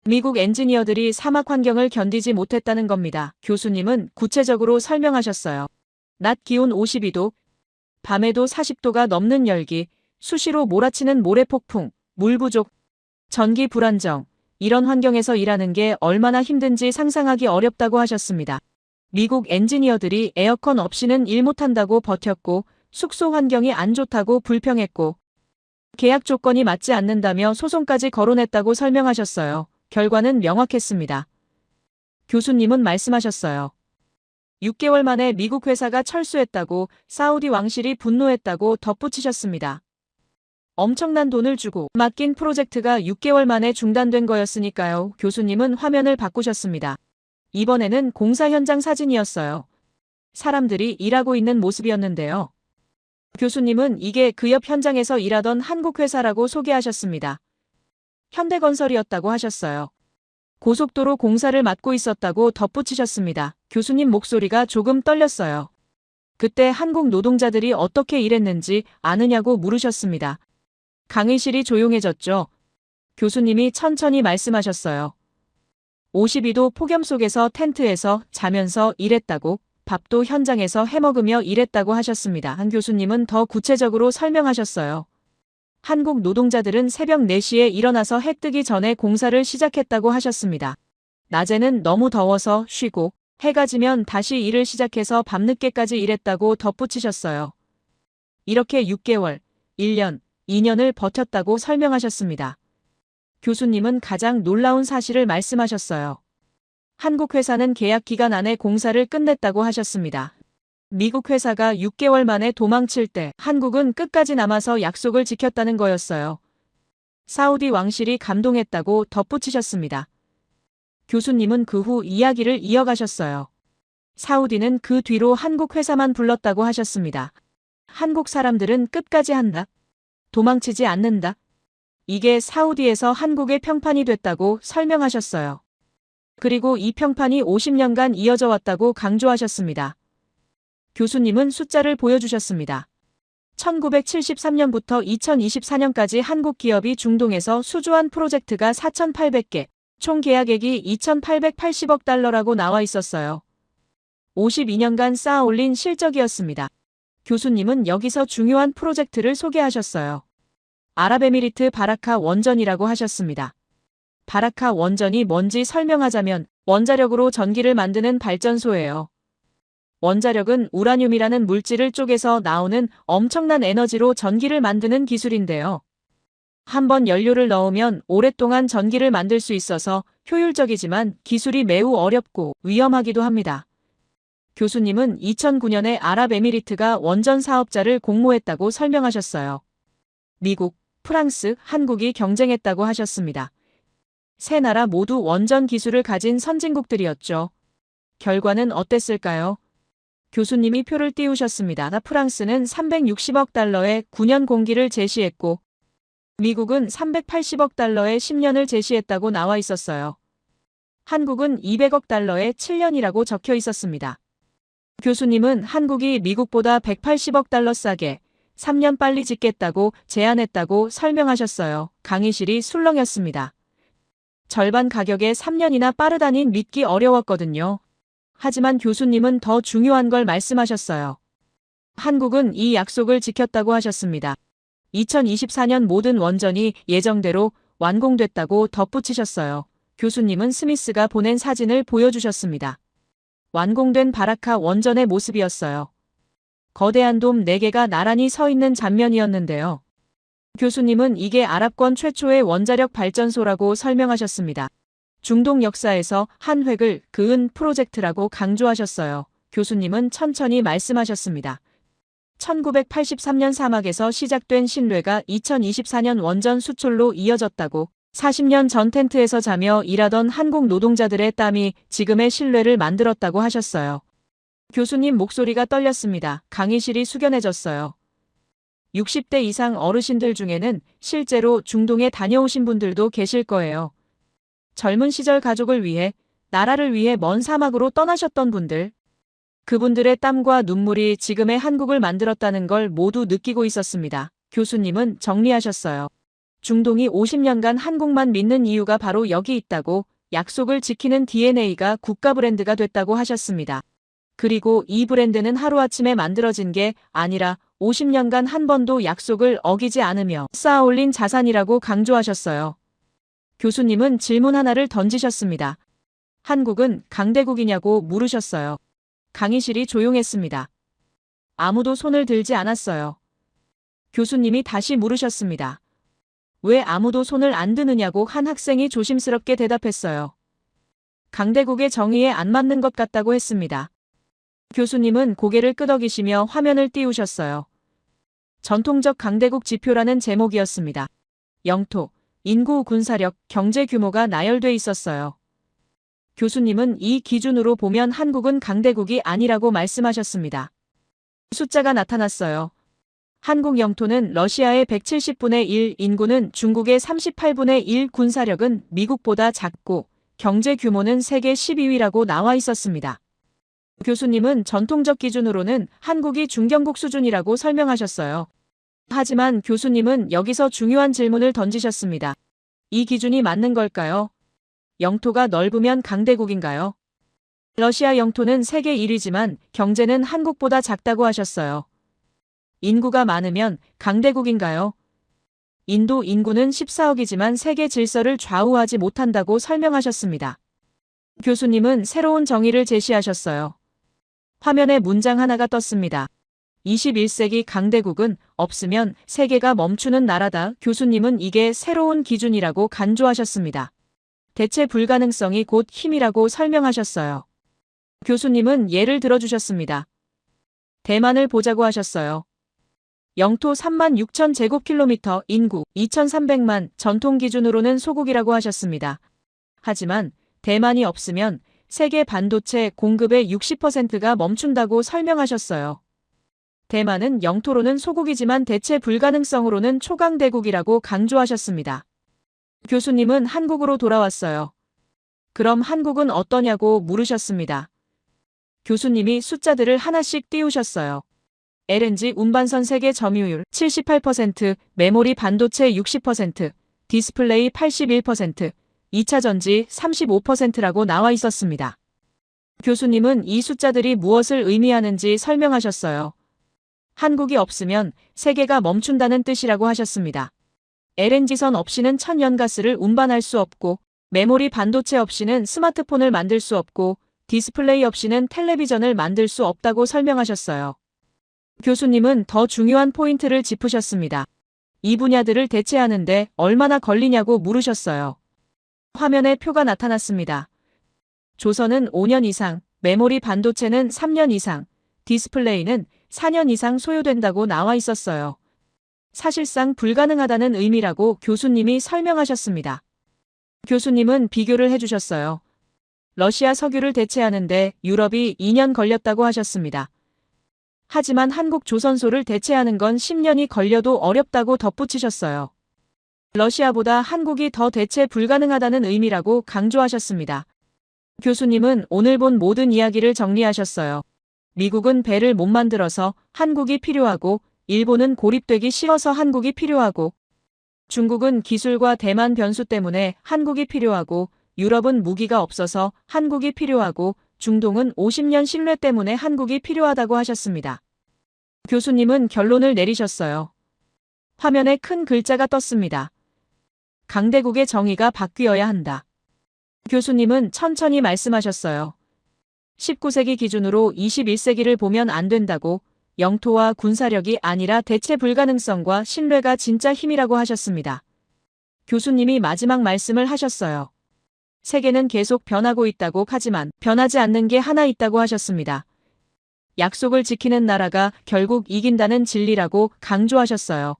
미국 엔지니어들이 사막 환경을 견디지 못했다는 겁니다. 교수님은 구체적으로 설명하셨어요. 낮 기온 52도, 밤에도 40도가 넘는 열기, 수시로 몰아치는 모래폭풍, 물 부족, 전기 불안정, 이런 환경에서 일하는 게 얼마나 힘든지 상상하기 어렵다고 하셨습니다. 미국 엔지니어들이 에어컨 없이는 일 못한다고 버텼고 숙소 환경이 안 좋다고 불평했고 계약 조건이 맞지 않는다며 소송까지 거론했다고 설명하셨어요. 결과는 명확했습니다. 교수님은 말씀하셨어요. 6개월 만에 미국 회사가 철수했다고 사우디 왕실이 분노했다고 덧붙이셨습니다. 엄청난 돈을 주고 맡긴 프로젝트가 6개월 만에 중단된 거였으니까요. 교수님은 화면을 바꾸셨습니다. 이번에는 공사 현장 사진이었어요. 사람들이 일하고 있는 모습이었는데요. 교수님은 이게 그 옆 현장에서 일하던 한국 회사라고 소개하셨습니다. 현대건설이었다고 하셨어요. 고속도로 공사를 맡고 있었다고 덧붙이셨습니다. 교수님 목소리가 조금 떨렸어요. 그때 한국 노동자들이 어떻게 일했는지 아느냐고 물으셨습니다. 강의실이 조용해졌죠. 교수님이 천천히 말씀하셨어요. 52도 폭염 속에서 텐트에서 자면서 일했다고, 밥도 현장에서 해먹으며 일했다고 하셨습니다. 한 교수님은 더 구체적으로 설명하셨어요. 한국 노동자들은 새벽 4시에 일어나서 해 뜨기 전에 공사를 시작했다고 하셨습니다. 낮에는 너무 더워서 쉬고 해가 지면 다시 일을 시작해서 밤늦게까지 일했다고 덧붙이셨어요. 이렇게 6개월, 1년, 2년을 버텼다고 설명하셨습니다. 교수님은 가장 놀라운 사실을 말씀하셨어요. 한국 회사는 계약 기간 안에 공사를 끝냈다고 하셨습니다. 미국 회사가 6개월 만에 도망칠 때 한국은 끝까지 남아서 약속을 지켰다는 거였어요. 사우디 왕실이 감동했다고 덧붙이셨습니다. 교수님은 그 후 이야기를 이어가셨어요. 사우디는 그 뒤로 한국 회사만 불렀다고 하셨습니다. 한국 사람들은 끝까지 한다. 도망치지 않는다. 이게 사우디에서 한국의 평판이 됐다고 설명하셨어요. 그리고 이 평판이 50년간 이어져 왔다고 강조하셨습니다. 교수님은 숫자를 보여주셨습니다. 1973년부터 2024년까지 한국 기업이 중동에서 수주한 프로젝트가 4,800개, 총 계약액이 2,880억 달러라고 나와 있었어요. 52년간 쌓아 올린 실적이었습니다. 교수님은 여기서 중요한 프로젝트를 소개하셨어요. 아랍에미리트 바라카 원전이라고 하셨습니다. 바라카 원전이 뭔지 설명하자면 원자력으로 전기를 만드는 발전소예요. 원자력은 우라늄이라는 물질을 쪼개서 나오는 엄청난 에너지로 전기를 만드는 기술인데요. 한번 연료를 넣으면 오랫동안 전기를 만들 수 있어서 효율적이지만 기술이 매우 어렵고 위험하기도 합니다. 교수님은 2009년에 아랍에미리트가 원전 사업자를 공모했다고 설명하셨어요. 미국, 프랑스, 한국이 경쟁했다고 하셨습니다. 세 나라 모두 원전 기술을 가진 선진국들이었죠. 결과는 어땠을까요? 교수님이 표를 띄우셨습니다. 프랑스는 360억 달러의 9년 공기를 제시했고 미국은 380억 달러의 10년을 제시했다고 나와 있었어요. 한국은 200억 달러의 7년이라고 적혀 있었습니다. 교수님은 한국이 미국보다 180억 달러 싸게 3년 빨리 짓겠다고 제안했다고 설명하셨어요. 강의실이 술렁였습니다. 절반 가격에 3년이나 빠르다니 믿기 어려웠거든요. 하지만 교수님은 더 중요한 걸 말씀하셨어요. 한국은 이 약속을 지켰다고 하셨습니다. 2024년 모든 원전이 예정대로 완공됐다고 덧붙이셨어요. 교수님은 스미스가 보낸 사진을 보여주셨습니다. 완공된 바라카 원전의 모습이었어요. 거대한 돔 4개가 나란히 서 있는 장면이었는데요. 교수님은 이게 아랍권 최초의 원자력 발전소라고 설명하셨습니다. 중동 역사에서 한 획을 그은 프로젝트라고 강조하셨어요. 교수님은 천천히 말씀하셨습니다. 1983년 사막에서 시작된 신뢰가 2024년 원전 수출로 이어졌다고 40년 전 텐트에서 자며 일하던 한국 노동자들의 땀이 지금의 신뢰를 만들었다고 하셨어요. 교수님 목소리가 떨렸습니다. 강의실이 숙연해졌어요. 60대 이상 어르신들 중에는 실제로 중동에 다녀오신 분들도 계실 거예요. 젊은 시절 가족을 위해, 나라를 위해 먼 사막으로 떠나셨던 분들. 그분들의 땀과 눈물이 지금의 한국을 만들었다는 걸 모두 느끼고 있었습니다. 교수님은 정리하셨어요. 중동이 50년간 한국만 믿는 이유가 바로 여기 있다고, 약속을 지키는 DNA가 국가 브랜드가 됐다고 하셨습니다. 그리고 이 브랜드는 하루아침에 만들어진 게 아니라 50년간 한 번도 약속을 어기지 않으며 쌓아 올린 자산이라고 강조하셨어요. 교수님은 질문 하나를 던지셨습니다. 한국은 강대국이냐고 물으셨어요. 강의실이 조용했습니다. 아무도 손을 들지 않았어요. 교수님이 다시 물으셨습니다. 왜 아무도 손을 안 드느냐고 한 학생이 조심스럽게 대답했어요. 강대국의 정의에 안 맞는 것 같다고 했습니다. 교수님은 고개를 끄덕이시며 화면을 띄우셨어요. 전통적 강대국 지표라는 제목이었습니다. 영토, 인구, 군사력, 경제 규모가 나열돼 있었어요. 교수님은 이 기준으로 보면 한국은 강대국이 아니라고 말씀하셨습니다. 숫자가 나타났어요. 한국 영토는 러시아의 170분의 1, 인구는 중국의 38분의 1, 군사력은 미국보다 작고 경제 규모는 세계 12위라고 나와 있었습니다. 교수님은 전통적 기준으로는 한국이 중견국 수준이라고 설명하셨어요. 하지만 교수님은 여기서 중요한 질문을 던지셨습니다. 이 기준이 맞는 걸까요? 영토가 넓으면 강대국인가요? 러시아 영토는 세계 1위지만 경제는 한국보다 작다고 하셨어요. 인구가 많으면 강대국인가요? 인도 인구는 14억이지만 세계 질서를 좌우하지 못한다고 설명하셨습니다. 교수님은 새로운 정의를 제시하셨어요. 화면에 문장 하나가 떴습니다. 21세기 강대국은 없으면 세계가 멈추는 나라다. 교수님은 이게 새로운 기준이라고 간주하셨습니다. 대체 불가능성이 곧 힘이라고 설명하셨어요. 교수님은 예를 들어주셨습니다. 대만을 보자고 하셨어요. 영토 3만 6천 제곱킬로미터, 인구 2,300만, 전통 기준으로는 소국이라고 하셨습니다. 하지만 대만이 없으면 세계 반도체 공급의 60%가 멈춘다고 설명하셨어요. 대만은 영토로는 소국이지만 대체 불가능성으로는 초강대국이라고 강조하셨습니다. 교수님은 한국으로 돌아왔어요. 그럼 한국은 어떠냐고 물으셨습니다. 교수님이 숫자들을 하나씩 띄우셨어요. LNG 운반선 세계 점유율 78%, 메모리 반도체 60%, 디스플레이 81%, 2차 전지 35%라고 나와 있었습니다. 교수님은 이 숫자들이 무엇을 의미하는지 설명하셨어요. 한국이 없으면 세계가 멈춘다는 뜻이라고 하셨습니다. LNG선 없이는 천연가스를 운반할 수 없고, 메모리 반도체 없이는 스마트폰을 만들 수 없고, 디스플레이 없이는 텔레비전을 만들 수 없다고 설명하셨어요. 교수님은 더 중요한 포인트를 짚으셨습니다. 이 분야들을 대체하는데 얼마나 걸리냐고 물으셨어요. 화면에 표가 나타났습니다. 조선은 5년 이상, 메모리 반도체는 3년 이상, 디스플레이는 4년 이상 소요된다고 나와 있었어요. 사실상 불가능하다는 의미라고 교수님이 설명하셨습니다. 교수님은 비교를 해주셨어요. 러시아 석유를 대체하는데 유럽이 2년 걸렸다고 하셨습니다. 하지만 한국 조선소를 대체하는 건 10년이 걸려도 어렵다고 덧붙이셨어요. 러시아보다 한국이 더 대체 불가능하다는 의미라고 강조하셨습니다. 교수님은 오늘 본 모든 이야기를 정리하셨어요. 미국은 배를 못 만들어서 한국이 필요하고, 일본은 고립되기 싫어서 한국이 필요하고, 중국은 기술과 대만 변수 때문에 한국이 필요하고, 유럽은 무기가 없어서 한국이 필요하고, 중동은 50년 신뢰 때문에 한국이 필요하다고 하셨습니다. 교수님은 결론을 내리셨어요. 화면에 큰 글자가 떴습니다. 강대국의 정의가 바뀌어야 한다. 교수님은 천천히 말씀하셨어요. 19세기 기준으로 21세기를 보면 안 된다고, 영토와 군사력이 아니라 대체 불가능성과 신뢰가 진짜 힘이라고 하셨습니다. 교수님이 마지막 말씀을 하셨어요. 세계는 계속 변하고 있다고 하지만 변하지 않는 게 하나 있다고 하셨습니다. 약속을 지키는 나라가 결국 이긴다는 진리라고 강조하셨어요.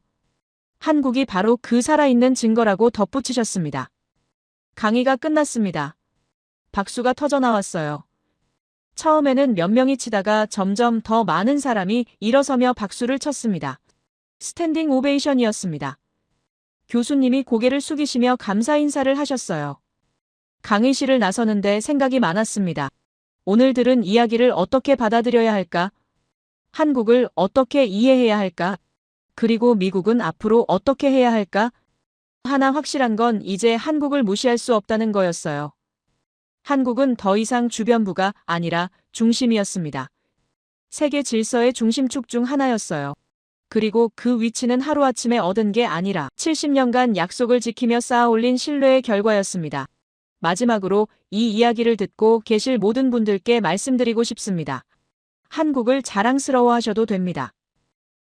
한국이 바로 그 살아있는 증거라고 덧붙이셨습니다. 강의가 끝났습니다. 박수가 터져나왔어요. 처음에는 몇 명이 치다가 점점 더 많은 사람이 일어서며 박수를 쳤습니다. 스탠딩 오베이션이었습니다. 교수님이 고개를 숙이시며 감사 인사를 하셨어요. 강의실을 나서는데 생각이 많았습니다. 오늘 들은 이야기를 어떻게 받아들여야 할까? 한국을 어떻게 이해해야 할까? 그리고 미국은 앞으로 어떻게 해야 할까? 하나 확실한 건 이제 한국을 무시할 수 없다는 거였어요. 한국은 더 이상 주변부가 아니라 중심이었습니다. 세계 질서의 중심축 중 하나였어요. 그리고 그 위치는 하루아침에 얻은 게 아니라 70년간 약속을 지키며 쌓아올린 신뢰의 결과였습니다. 마지막으로 이 이야기를 듣고 계실 모든 분들께 말씀드리고 싶습니다. 한국을 자랑스러워하셔도 됩니다.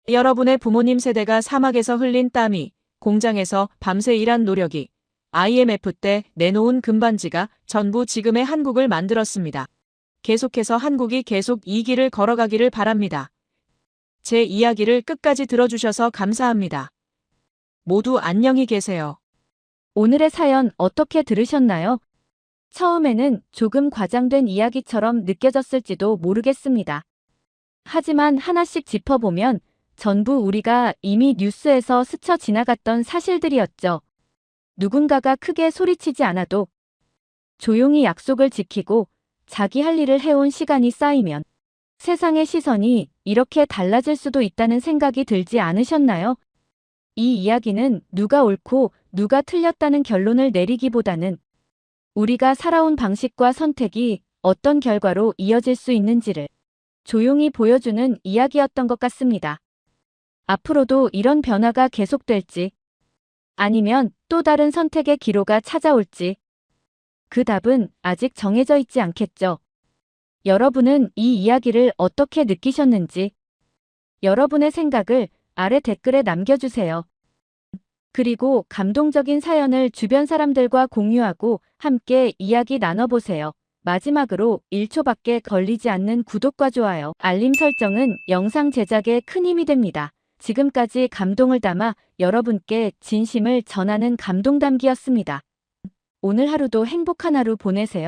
여러분의 부모님 세대가 사막에서 흘린 땀이, 공장에서 밤새 일한 노력이, IMF 때 내놓은 금반지가 전부 지금의 한국을 만들었습니다. 계속해서 한국이 계속 이 길을 걸어가기를 바랍니다. 제 이야기를 끝까지 들어주셔서 감사합니다. 모두 안녕히 계세요. 오늘의 사연 어떻게 들으셨나요? 처음에는 조금 과장된 이야기처럼 느껴졌을지도 모르겠습니다. 하지만 하나씩 짚어보면 전부 우리가 이미 뉴스에서 스쳐 지나갔던 사실들이었죠. 누군가가 크게 소리치지 않아도 조용히 약속을 지키고 자기 할 일을 해온 시간이 쌓이면 세상의 시선이 이렇게 달라질 수도 있다는 생각이 들지 않으셨나요? 이 이야기는 누가 옳고 누가 틀렸다는 결론을 내리기보다는 우리가 살아온 방식과 선택이 어떤 결과로 이어질 수 있는지를 조용히 보여주는 이야기였던 것 같습니다. 앞으로도 이런 변화가 계속될지 아니면 또 다른 선택의 기로가 찾아올지 그 답은 아직 정해져 있지 않겠죠. 여러분은 이 이야기를 어떻게 느끼셨는지 여러분의 생각을 아래 댓글에 남겨주세요. 그리고 감동적인 사연을 주변 사람들과 공유하고 함께 이야기 나눠보세요. 마지막으로 1초밖에 걸리지 않는 구독과 좋아요, 알림 설정은 영상 제작에 큰 힘이 됩니다. 지금까지 감동을 담아 여러분께 진심을 전하는 감동담기였습니다. 오늘 하루도 행복한 하루 보내세요.